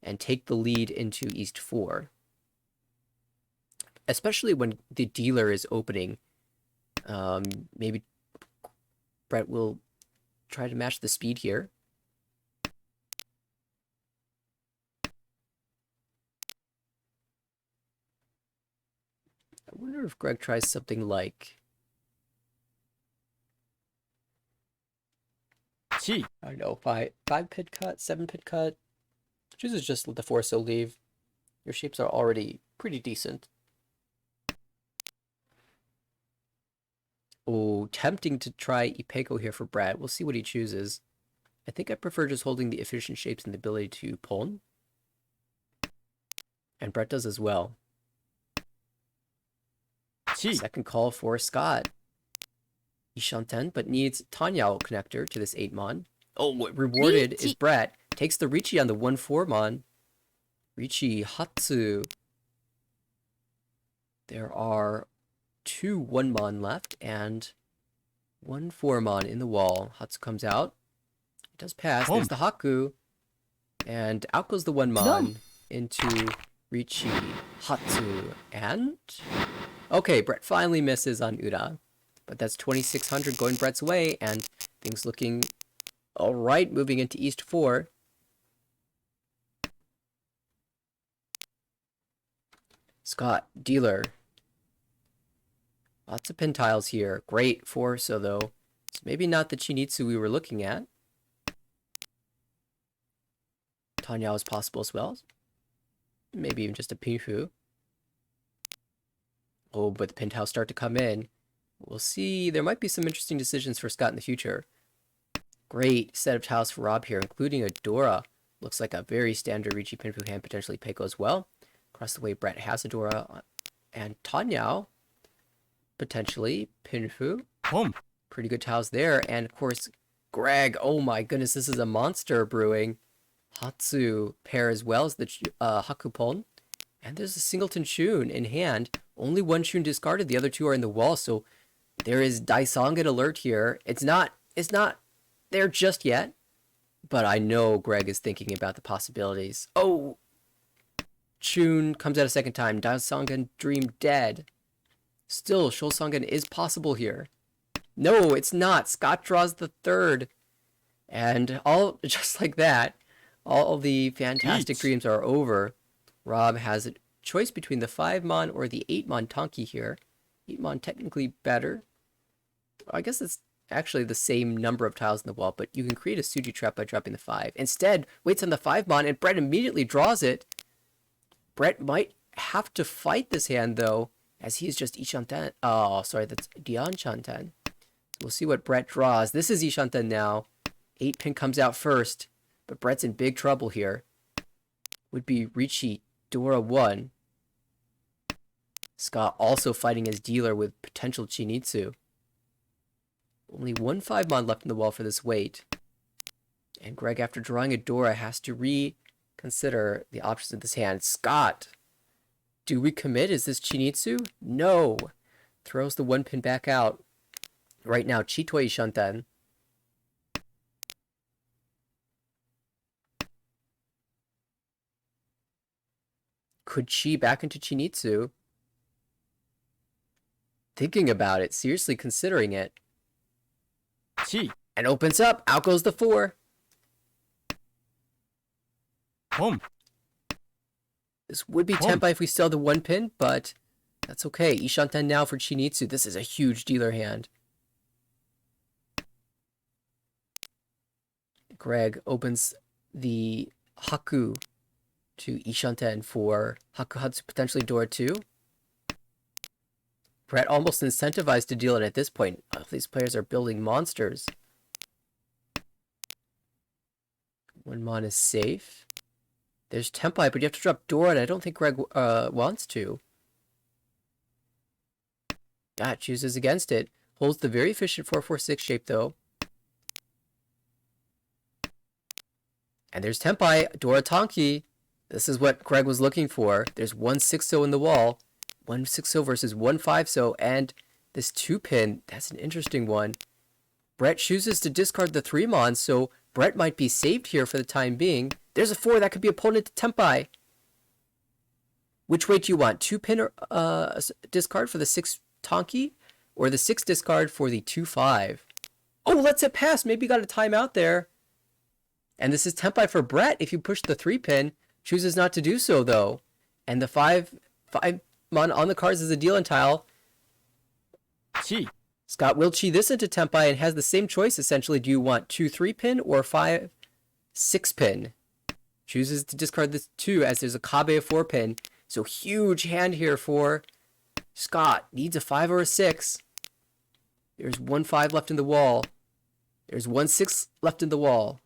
S1: and take the lead into East 4. Especially when the dealer is opening. Maybe Brett will try to match the speed here. I wonder if Greg tries something like... I don't know, 5-pin cut, 7-pin cut. Chooses just let the 4-so leave. Your shapes are already pretty decent. Oh, tempting to try Ipeiko here for Brad. We'll see what he chooses. I think I prefer just holding the efficient shapes and the ability to pon. And Brett does as well. Second call for Scott. Ishanten, but needs Tanyao connector to this 8-mon. Oh, rewarded is Brett. Takes the Richi on the 1-4-mon. Richi Hatsu. There are 2 1-mon left and 1 4-mon in the wall. Hatsu comes out. It does pass. There's the Haku. And out goes the 1-mon into Richi Hatsu. And... okay, Brett finally misses on Ura. But that's 2,600 going Brett's way, and things looking alright moving into East 4. Scott, dealer. Lots of pin tiles here. Great 4-so though. It's maybe not the Chinitsu we were looking at. Tanya is possible as well. Maybe even just a Pinfu. Oh, but the pin tiles start to come in. We'll see. There might be some interesting decisions for Scott in the future. Great set of tiles for Rob here, including a Dora. Looks like a very standard Ricci Pinfu hand, potentially Peiko as well. Across the way, Brett has a Dora. And Tanyao, potentially Pinfu.
S2: Pom.
S1: Pretty good tiles there. And of course, Greg. Oh my goodness, this is a monster brewing. Hatsu pair as well as the Hakupon. And there's a singleton Shun in hand. Only one Shun discarded. The other two are in the wall. So there is Daisongan alert here. It's not there just yet. But I know Greg is thinking about the possibilities. Oh! Shun comes out a second time. Daisongan Dream dead. Still, Shulsongan is possible here. No, it's not. Scott draws the third. And all just like that, all the fantastic dreams are over. Rob has a choice between the 5-mon or the 8-mon Tonki here. 8-mon technically better. I guess it's actually the same number of tiles in the wall, but you can create a Suji trap by dropping the 5. Instead, waits on the 5-mon, and Brett immediately draws it. Brett might have to fight this hand, though, as he's just Ishanten. Oh, sorry, that's Dianchanten. We'll see what Brett draws. This is Ishanten now. 8-pin comes out first, but Brett's in big trouble here. Would be Ricci Dora 1. Scott also fighting his dealer with potential Chinitsu. Only one 5-mon left in the wall for this wait. And Greg, after drawing a Dora, has to reconsider the options of this hand. Scott! Do we commit? Is this Chinitsu? No! Throws the 1-pin back out. Right now, Chitoi Shanten. Could Chi back into Chinitsu? Thinking about it, seriously considering it.
S2: Chi.
S1: And opens up. Out goes the 4.
S2: Pom.
S1: This would be Tenpai if we still had the 1-pin, but that's okay. Ishanten now for Chinitsu. This is a huge dealer hand. Greg opens the Haku to Ishanten for Hakuhatsu, potentially Dora 2. Brett almost incentivized to deal it at this point. These players are building monsters. 1-mon is safe. There's Tenpai, but you have to drop Dora, and I don't think Greg wants to. Chooses against it. Holds the very efficient 4-4-6 shape, though. And there's Tenpai, Dora Tonki. This is what Greg was looking for. There's 1 6-0 in the wall. 1 6-0 versus 1 5-0. And this 2-pin, that's an interesting one. Brett chooses to discard the 3-mon, so Brett might be saved here for the time being. There's a 4 that could be opponent to Tenpai. Which way do you want? 2-pin or discard for the 6 Tonki? Or the 6 discard for the 2-5? Oh, lets it pass. Maybe got a timeout there. And this is Tenpai for Brett. If you push the 3-pin, chooses not to do so, though. And the 5-mon on the cards is a dealing tile.
S2: Chi.
S1: Scott will chi this into Tenpai and has the same choice, essentially. Do you want 2 3-pin or 5 6-pin? Chooses to discard this 2 as there's a Kabe of 4-pin. So huge hand here for Scott. Needs a 5 or a 6. There's 1 5 left in the wall. There's 1 6 left in the wall.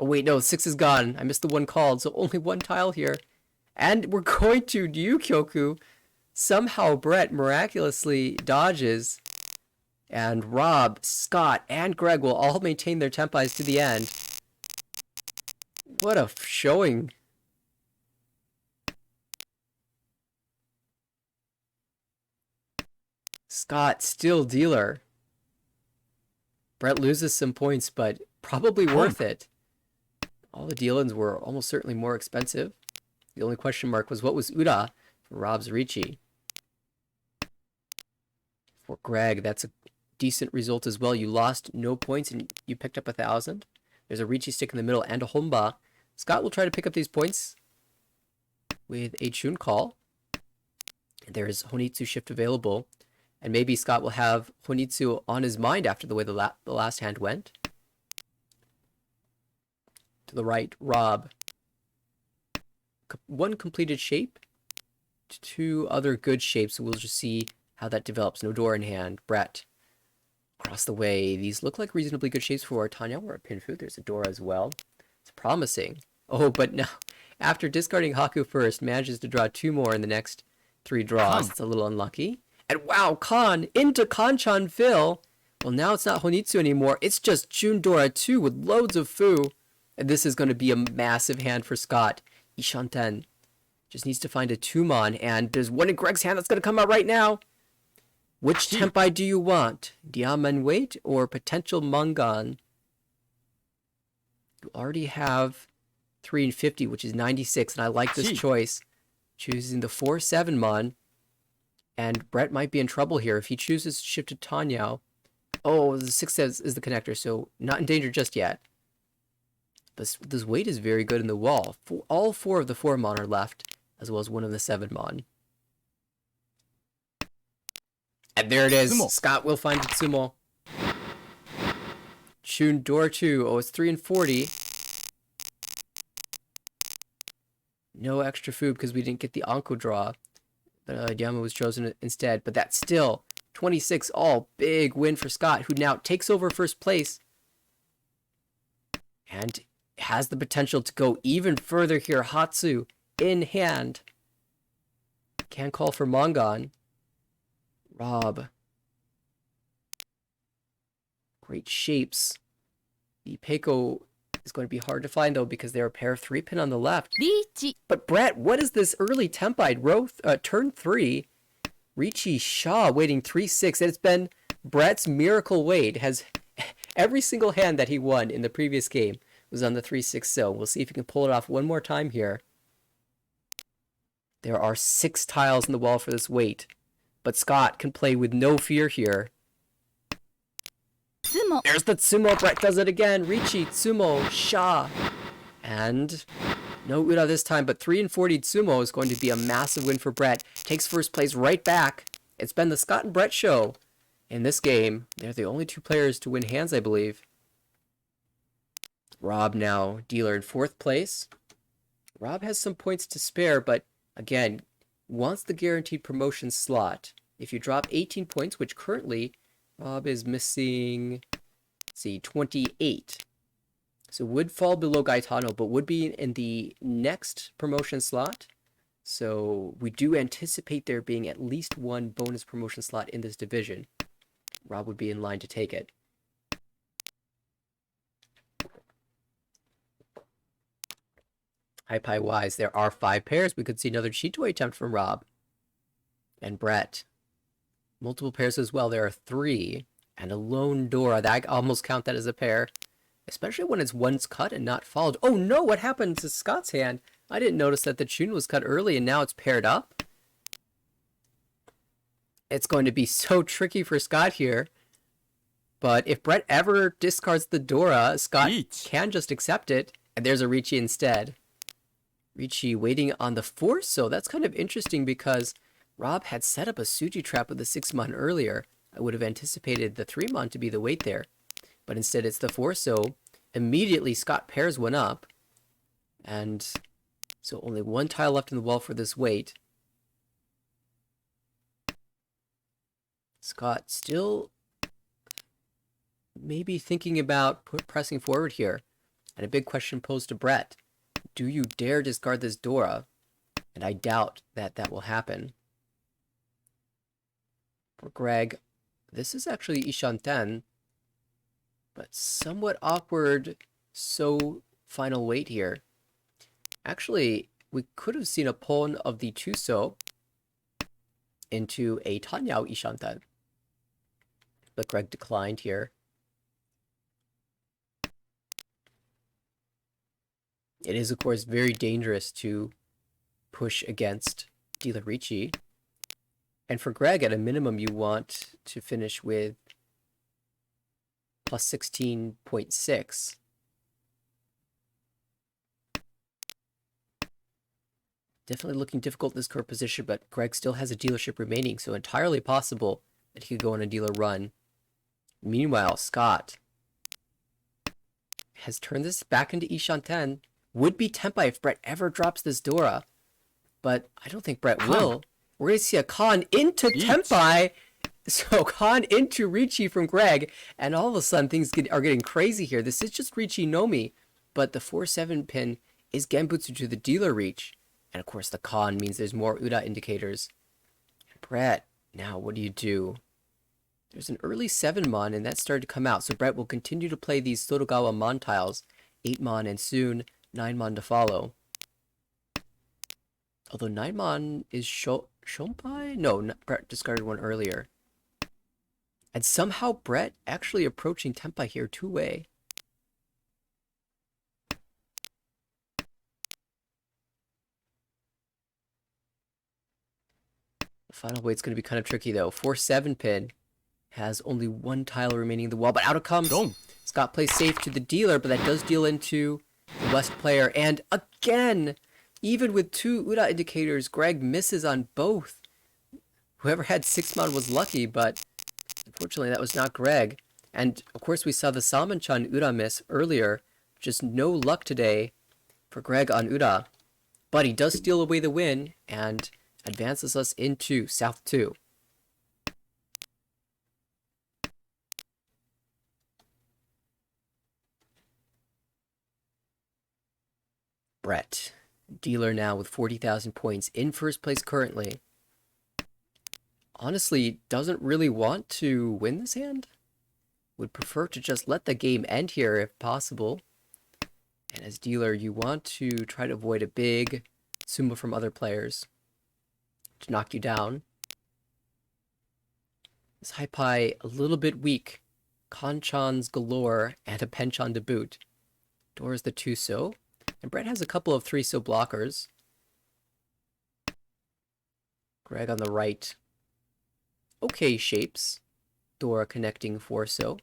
S1: Oh wait, no, 6 is gone. I missed the 1 called, so only 1 tile here. And we're going to Ryukyoku. Somehow Brett miraculously dodges. And Rob, Scott, and Greg will all maintain their Tenpais to the end. What a showing. Scott, still dealer. Brett loses some points, but probably worth it. All the dealings were almost certainly more expensive. The only question mark was what was Uda for Rob's Ricci. For Greg, that's a decent result as well. You lost no points and you picked up 1,000. There's a Ricci stick in the middle and a Honba. Scott will try to pick up these points with a Chun call. There's Honitsu shift available. And maybe Scott will have Honitsu on his mind after the way the last hand went. To the right, Rob. 1 completed shape. two other good shapes. We'll just see how that develops. No door in hand. Brett. Across the way. These look like reasonably good shapes for Tanya or Pinfu. There's a door as well. It's promising. Oh, but no. After discarding Haku first, manages to draw two more in the next three draws.
S2: Kan.
S1: It's a little unlucky. And wow, Kan into Kanchan Phil. Well, now it's not Honitsu anymore. It's just Jundora 2 with loads of Fu. And this is going to be a massive hand for Scott. Ishanten just needs to find a Tumon. And there's one in Greg's hand that's going to come out right now. Which Tempai do you want? Diamond Weight or Potential Mangan? You already have 3 and 50, which is 96. And I like this choice. Choosing the 4-7 Mon. And Brett might be in trouble here if he chooses to shift to Tanyao. Oh, the 6 is the connector, so not in danger just yet. This weight is very good in the wall. All 4 of the 4 Mon are left, as well as 1 of the 7 Mon. And there it is.
S2: Sumo.
S1: Scott will find Sumo. Shun door 2. Oh, it's 3 and 40. No extra food because we didn't get the Anko draw. But Yama was chosen instead. But that's still 26 all. Big win for Scott, who now takes over first place. And has the potential to go even further here. Hatsu in hand. Can call for Mongon. Rob. Great shapes. The Peiko is going to be hard to find, though, because there are a pair of 3-pin on the left.
S3: Richi.
S1: But Brett, what is this early Tempai? Turn 3. Richi Shaw waiting 3-6. And it's been Brett's miracle wait. Has every single hand that he won in the previous game was on the 3-6 so. We'll see if he can pull it off one more time here. There are 6 tiles in the wall for this wait. But Scott can play with no fear here.
S3: Tsumo.
S1: There's the Tsumo. Brett does it again. Richi, Tsumo, Sha. And no Ura this time, but 3 and 40 Tsumo is going to be a massive win for Brett. Takes first place right back. It's been the Scott and Brett show in this game. They're the only 2 players to win hands, I believe. Rob now, dealer in 4th place. Rob has some points to spare, but again, wants the guaranteed promotion slot. If you drop 18 points, which currently Rob is missing, let's see, 28. So would fall below Gaetano, but would be in the next promotion slot. So we do anticipate there being at least 1 bonus promotion slot in this division. Rob would be in line to take it. High Pie Wise, there are 5 pairs. We could see another Chitoi attempt from Rob. And Brett. Multiple pairs as well. There are 3. And a lone Dora. I almost count that as a pair. Especially when it's once cut and not followed. Oh no, what happened to Scott's hand? I didn't notice that the tune was cut early and now it's paired up. It's going to be so tricky for Scott here. But if Brett ever discards the Dora, Scott can just accept it. And there's a Ricci instead. Ricci waiting on the 4, so that's kind of interesting because Rob had set up a Suji trap with the 6-mon earlier. I would have anticipated the 3-mon to be the weight there. But instead it's the 4, so immediately Scott pairs one up. And so only 1 tile left in the wall for this weight. Scott still maybe thinking about pressing forward here. And a big question posed to Brett. Do you dare discard this Dora? And I doubt that that will happen. For Greg, this is actually Ishanten, but somewhat awkward so final weight here. Actually, we could have seen a pawn of the Tuso into a Tanyao Ishanten, but Greg declined here. It is, of course, very dangerous to push against Dealer Ricci. And for Greg, at a minimum, you want to finish with plus 16.6. Definitely looking difficult in this current position, but Greg still has a dealership remaining, so entirely possible that he could go on a dealer run. Meanwhile, Scott has turned this back into Ishanten. Would be Tempai if Brett ever drops this Dora. but I don't think Brett
S2: Con.
S1: will. We're going to see a con into
S2: Each.
S1: Tempai. So con into Ricci from Greg, and all of a sudden things are getting crazy here. This is just Ricci Nomi, but the 4-7 pin is Genbutsu to the dealer reach. And of course the con means there's more Uda indicators. Brett, now what do you do? There's an early 7-mon, and that started to come out. So Brett will continue to play these Sotogawa Mon tiles. 8-mon, and soon 9-mon to follow. Although 9-mon is Shompai? No, Brett discarded one earlier. And somehow Brett actually approaching Tempai here two-way. The final weight's going to be kind of tricky, though. 4-7 pin has only one tile remaining in the wall, but out it comes.
S2: Dong.
S1: Scott plays safe to the dealer, but that does deal into the West player. And again, even with 2 Uda indicators, Greg misses on both. Whoever had 6-mon was lucky, but unfortunately that was not Greg. And of course we saw the Sanmenchan Uda miss earlier. Just no luck today for Greg on Uda. But he does steal away the win and advances us into South 2. Brett, dealer now with 40,000 points, in first place currently. Honestly, doesn't really want to win this hand. Would prefer to just let the game end here if possible. And as dealer, you want to try to avoid a big sumo from other players to knock you down. This Haipai a little bit weak. Konchans galore and a Penchan to boot. Doors the 2-so. And Brett has a couple of 3-so blockers. Greg on the right. Okay shapes. Dora connecting 4-so.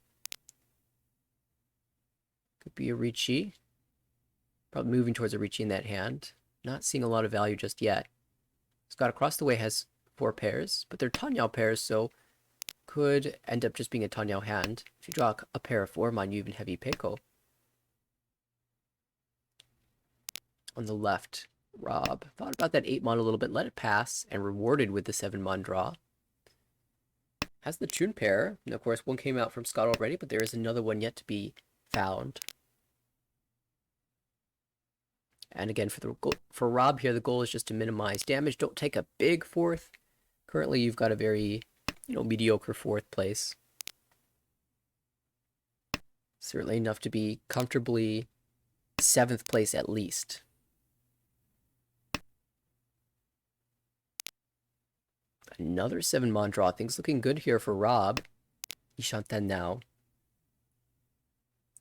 S1: Could be a Ricci. Probably moving towards a Ricci in that hand. Not seeing a lot of value just yet. Scott across the way has 4 pairs, but they're Tanyao pairs, so could end up just being a Tanyao hand. If you draw a pair of 4-mon, you even have Ipeko. On the left, Rob thought about that 8-mon a little bit, let it pass, and rewarded with the 7-mon draw. Has the Chun pair, and of course one came out from Scott already, but there is another one yet to be found. And again, for Rob here, the goal is just to minimize damage. Don't take a big 4th. Currently, you've got a very, mediocre 4th place. Certainly enough to be comfortably 7th place at least. Another 7-mon draw. Things looking good here for Rob. Ishanten now.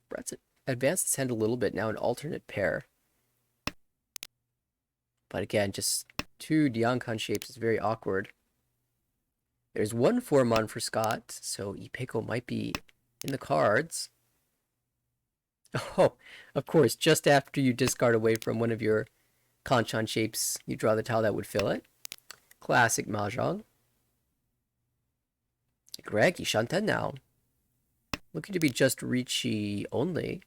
S1: Brett's advanced his hand a little bit. Now an alternate pair. But again, just 2 Diankan shapes is very awkward. There's 1 4-mon for Scott, so Ipeko might be in the cards. Oh, of course, just after you discard away from one of your Kanchan shapes, you draw the tile that would fill it. Classic Mahjong. Greg, Ishanten now. Looking to be just Ricci only.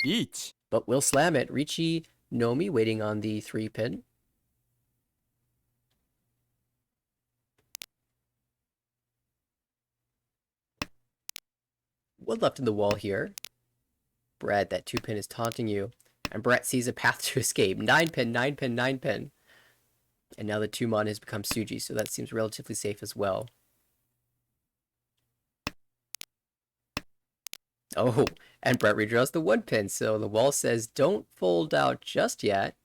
S2: Each.
S1: But we'll slam it. Ricci Nomi waiting on the 3-pin. One left in the wall here. Brett, that 2-pin is taunting you. And Brett sees a path to escape. 9-pin, 9-pin, 9-pin. And now the 2-mon has become Suji, so that seems relatively safe as well. Oh, and Brett redraws the 1-pin, so the wall says don't fold out just yet.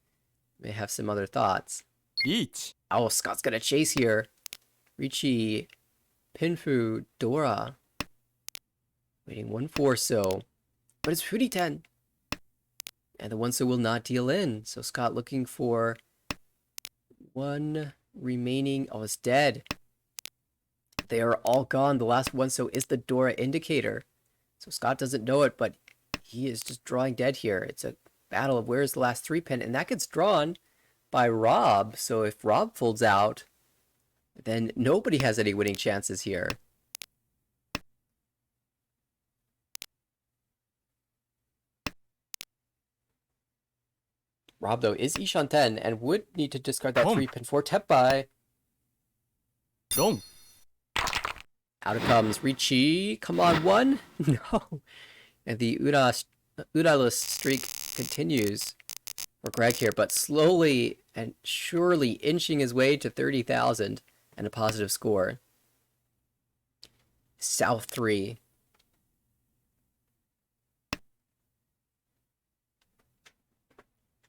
S1: May have some other thoughts.
S2: Each.
S1: Oh, Scott's got a chase here. Ricci, Pinfu, Dora. Waiting 1-4-so. But it's Furiten. And the 1-so will not deal in. So Scott looking for 1 remaining. Oh, it's dead. They are all gone. The last 1-so is the Dora indicator. So Scott doesn't know it, but he is just drawing dead here. It's a battle of where's the last 3-pin, and that gets drawn by Rob. So if Rob folds out, then nobody has any winning chances here. Rob, though, is Ishanten and would need to discard that
S2: Boom.
S1: 3-pin for Tepai.
S2: 롱,
S1: Out it comes Ricci. Come on, 1. No. And the Udalus streak continues for Greg here, but slowly and surely inching his way to 30,000 and a positive score. South 3.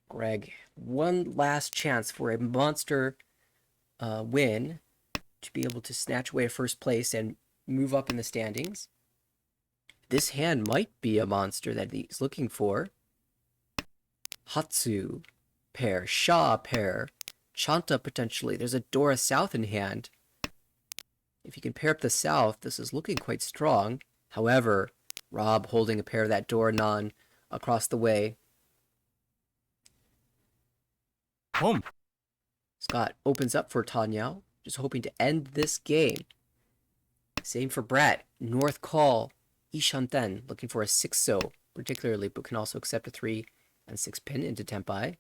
S1: Greg, one last chance for a monster win to be able to snatch away first place and move up in the standings. This hand might be a monster that he's looking for. Hatsu pair, Sha pair, Chanta potentially. There's a Dora South in hand. If you can pair up the South, this is looking quite strong. However, Rob holding a pair of that Dora Non across the way.
S2: 홈,
S1: Scott opens up for Tanyao, just hoping to end this game. Same for Brett. North Call, Ishanten, looking for a 6-so, particularly, but can also accept a 3 and 6 pin into Tempai.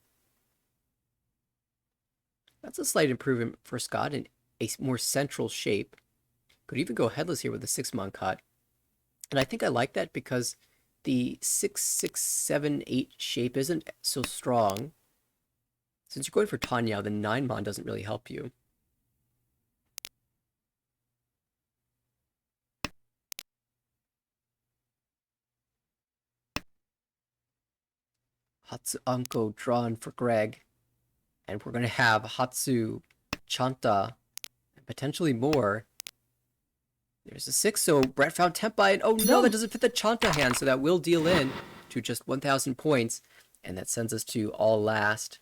S1: That's a slight improvement for Scott in a more central shape. Could even go headless here with a 6-mon cut. And I think I like that because the 6, 6, 7, 8 shape isn't so strong. Since you're going for Tanyao, the 9-mon doesn't really help you. Hatsu Anko drawn for Greg. And we're going to have Hatsu, Chanta, and potentially more. There's a 6, so Brett found Tempai, and oh no, that doesn't fit the Chanta hand, so that will deal in to just 1,000 points. And that sends us to all last.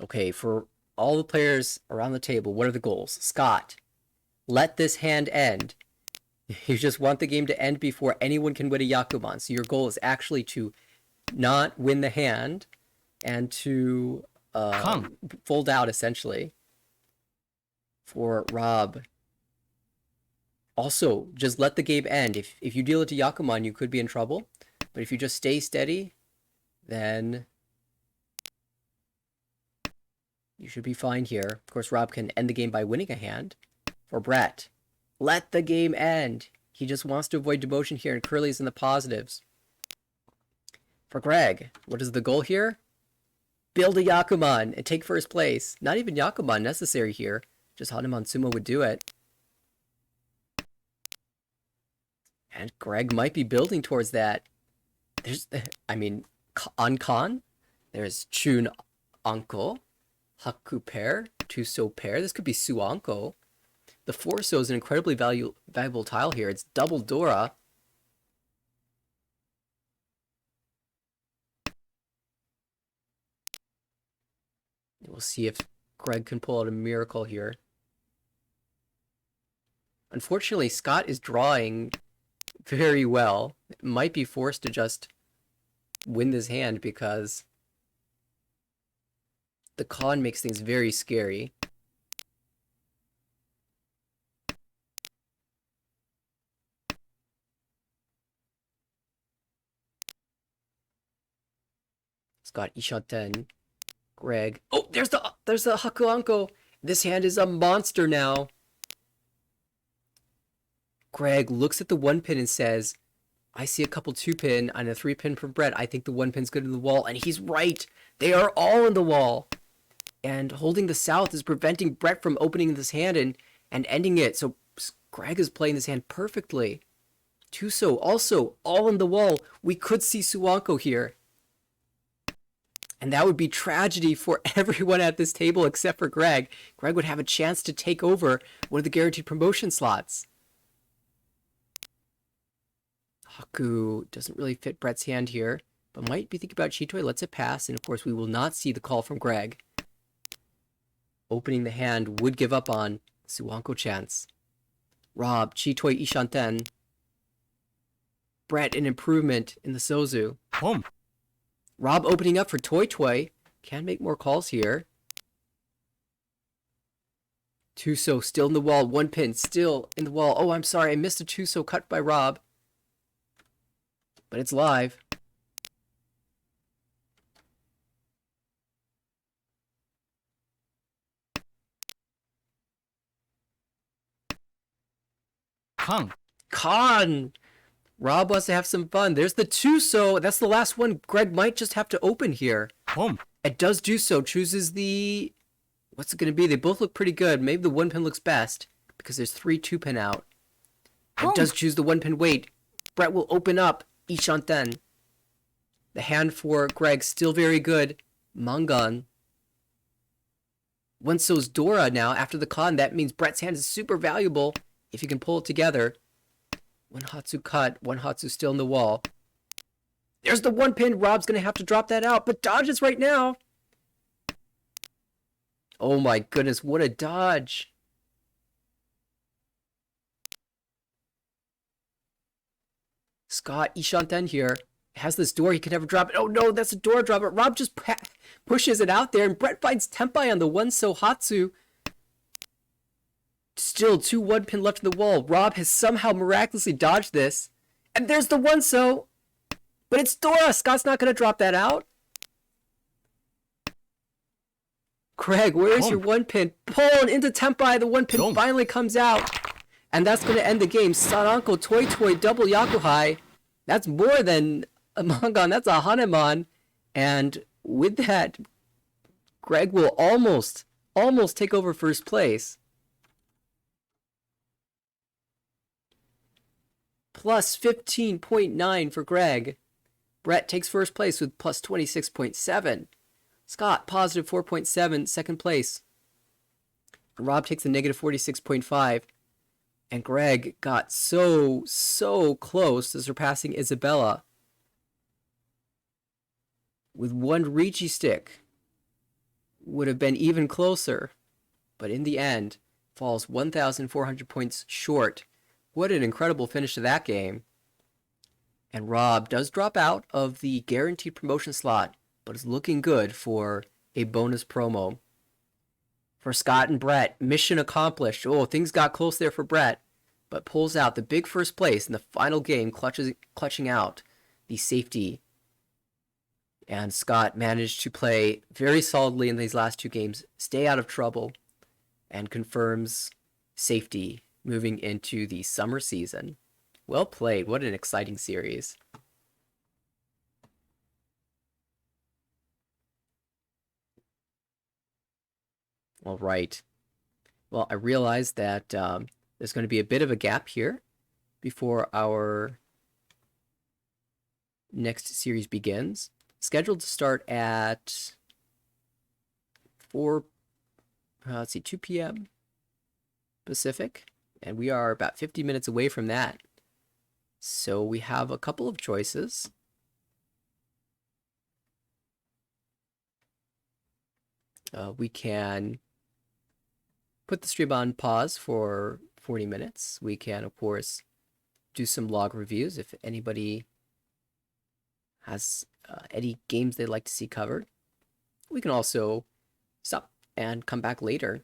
S1: Okay, for all the players around the table, what are the goals? Scott, let this hand end. You just want the game to end before anyone can win a Yakuman. So your goal is actually to not win the hand and to fold out, essentially. For Rob, also, just let the game end. If you deal it to Yakuman, you could be in trouble. But if you just stay steady, then you should be fine here. Of course, Rob can end the game by winning a hand. For Brett, let the game end. He just wants to avoid demotion here, and Curly's in the positives. For Greg, what is the goal here? Build a Yakuman and take first place. Not even Yakuman necessary here. Just Hanuman Sumo would do it. And Greg might be building towards that. There's, I mean, Ankan. There's Chun Anko. Haku pair. Tuso pair. This could be Suanko. The 4-so is an incredibly valuable tile here. It's double Dora. We'll see if Greg can pull out a miracle here. Unfortunately, Scott is drawing very well. Might be forced to just win this hand because the con makes things very scary. Scott Ishanten. Greg. Oh, there's the Hakuanko. This hand is a monster now. Greg looks at the 1-pin and says, I see a couple 2-pin and a 3-pin for Brett. I think the 1-pin's good in the wall. And he's right. They are all in the wall. And holding the South is preventing Brett from opening this hand and ending it. So Greg is playing this hand perfectly. Tuso also all in the wall. We could see Suanko here. And that would be tragedy for everyone at this table except for Greg. Greg would have a chance to take over one of the guaranteed promotion slots. Haku doesn't really fit Brett's hand here, but might be thinking about Chitoi, lets it pass, and of course we will not see the call from Greg. Opening the hand would give up on Suanko chance. Rob, Chitoi, Ishanten. Brett, an improvement in the Sozu.
S2: 홈,
S1: Rob opening up for Toy Toy. Can make more calls here. Tuso still in the wall. 1-pin still in the wall. Oh, I'm sorry. I missed a Tuso cut by Rob. but it's live.
S2: Kang.
S1: Con! Rob wants to have some fun. There's the two, so that's the last one. Greg might just have to open here.
S2: Home.
S1: It does do so. Chooses the... What's it going to be? They both look pretty good. Maybe the one pin looks best because there's 3 2-pin out. It does choose the one pin. Wait. Brett will open up Ishanten. The hand for Greg still very good. Mangan. Onso's Dora now after the con. That means Brett's hand is super valuable if you can pull it together. One Hatsu cut. One Hatsu still in the wall. There's the one pin. Rob's going to have to drop that out, but dodges right now. Oh my goodness, what a dodge. Scott Ishanten here has this door. He can never drop it. Oh no, that's a door drop. But Rob just pushes it out there, and Brett finds Tempai on the one Hatsu. Still 2 1 pin left in the wall. Rob has somehow miraculously dodged this. And there's the one but it's Dora. Scott's not going to drop that out. Craig, where's your one pin? Pulling into Tempai. The one pin finally comes out. And that's going to end the game. Saranko Toy Toy double Yakuhai. That's more than a Mangan. That's a Hanemon. And with that, Greg will almost take over first place. Plus 15.9 for Greg. Brett takes first place with plus 26.7. Scott, positive 4.7, second place. Rob takes a negative 46.5. And Greg got so close to surpassing Isabella. With one Ricci stick. Would have been even closer. But in the end, falls 1,400 points short. What an incredible finish to that game. And Rob does drop out of the guaranteed promotion slot, but is looking good for a bonus promo. For Scott and Brett, mission accomplished. Oh, things got close there for Brett, but pulls out the big first place in the final game, clutching out the safety. And Scott managed to play very solidly in these last 2 games, stay out of trouble, and confirms safety moving into the summer season. Well played. What an exciting series. All right. Well, I realize that there's going to be a bit of a gap here before our next series begins. Scheduled to start at 2 p.m. Pacific, and we are about 50 minutes away from that. So we have a couple of choices. We can put the stream on pause for 40 minutes. We can, of course, do some log reviews if anybody has any games they'd like to see covered. We can also stop and come back later.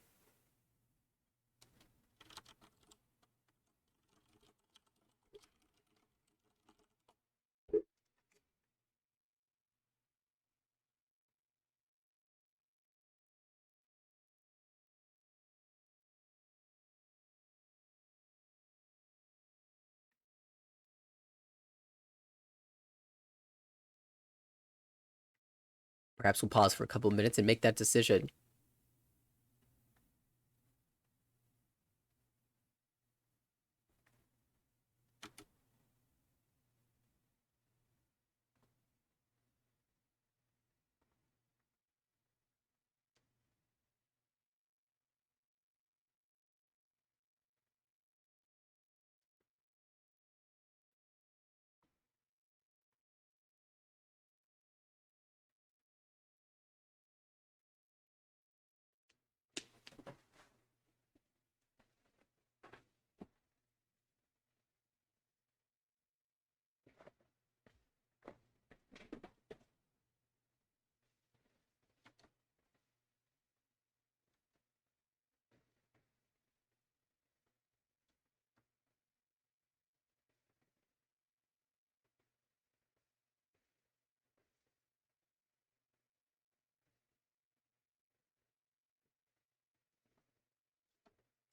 S1: Perhaps we'll pause for a couple of minutes and make that decision.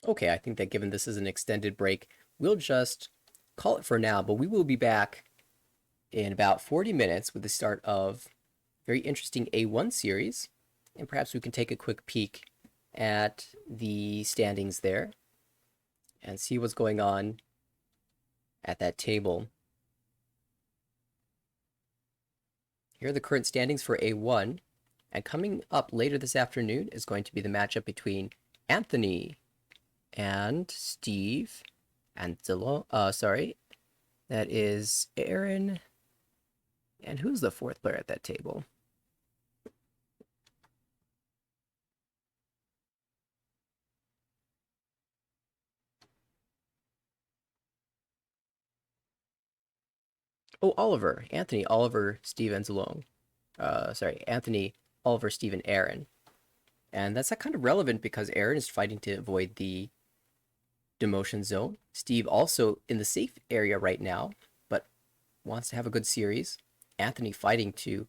S1: Okay, I think that given this is an extended break, we'll just call it for now, but we will be back in about 40 minutes with the start of very interesting A1 series, and perhaps we can take a quick peek at the standings there and see what's going on at that table. Here are the current standings for A1, and coming up later this afternoon is going to be the matchup between Anthony and Steve and that is Aaron. And who's the fourth player at that table? Oh, Oliver. Anthony, Oliver, Steve, and Zalone. Anthony, Oliver, Steve, and Aaron. And that's kind of relevant because Aaron is fighting to avoid the demotion zone. Steve also in the safe area right now, but wants to have a good series. Anthony fighting to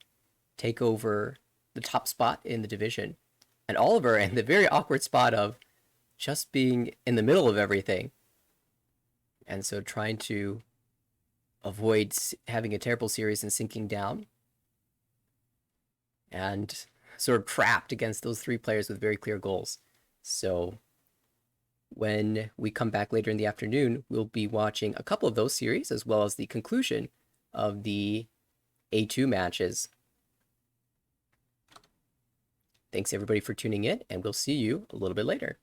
S1: take over the top spot in the division. And Oliver in the very awkward spot of just being in the middle of everything. And so trying to avoid having a terrible series and sinking down. And sort of trapped against those three players with very clear goals. So when we come back later in the afternoon, we'll be watching a couple of those series as well as the conclusion of the A2 matches. Thanks everybody for tuning in, and we'll see you a little bit later.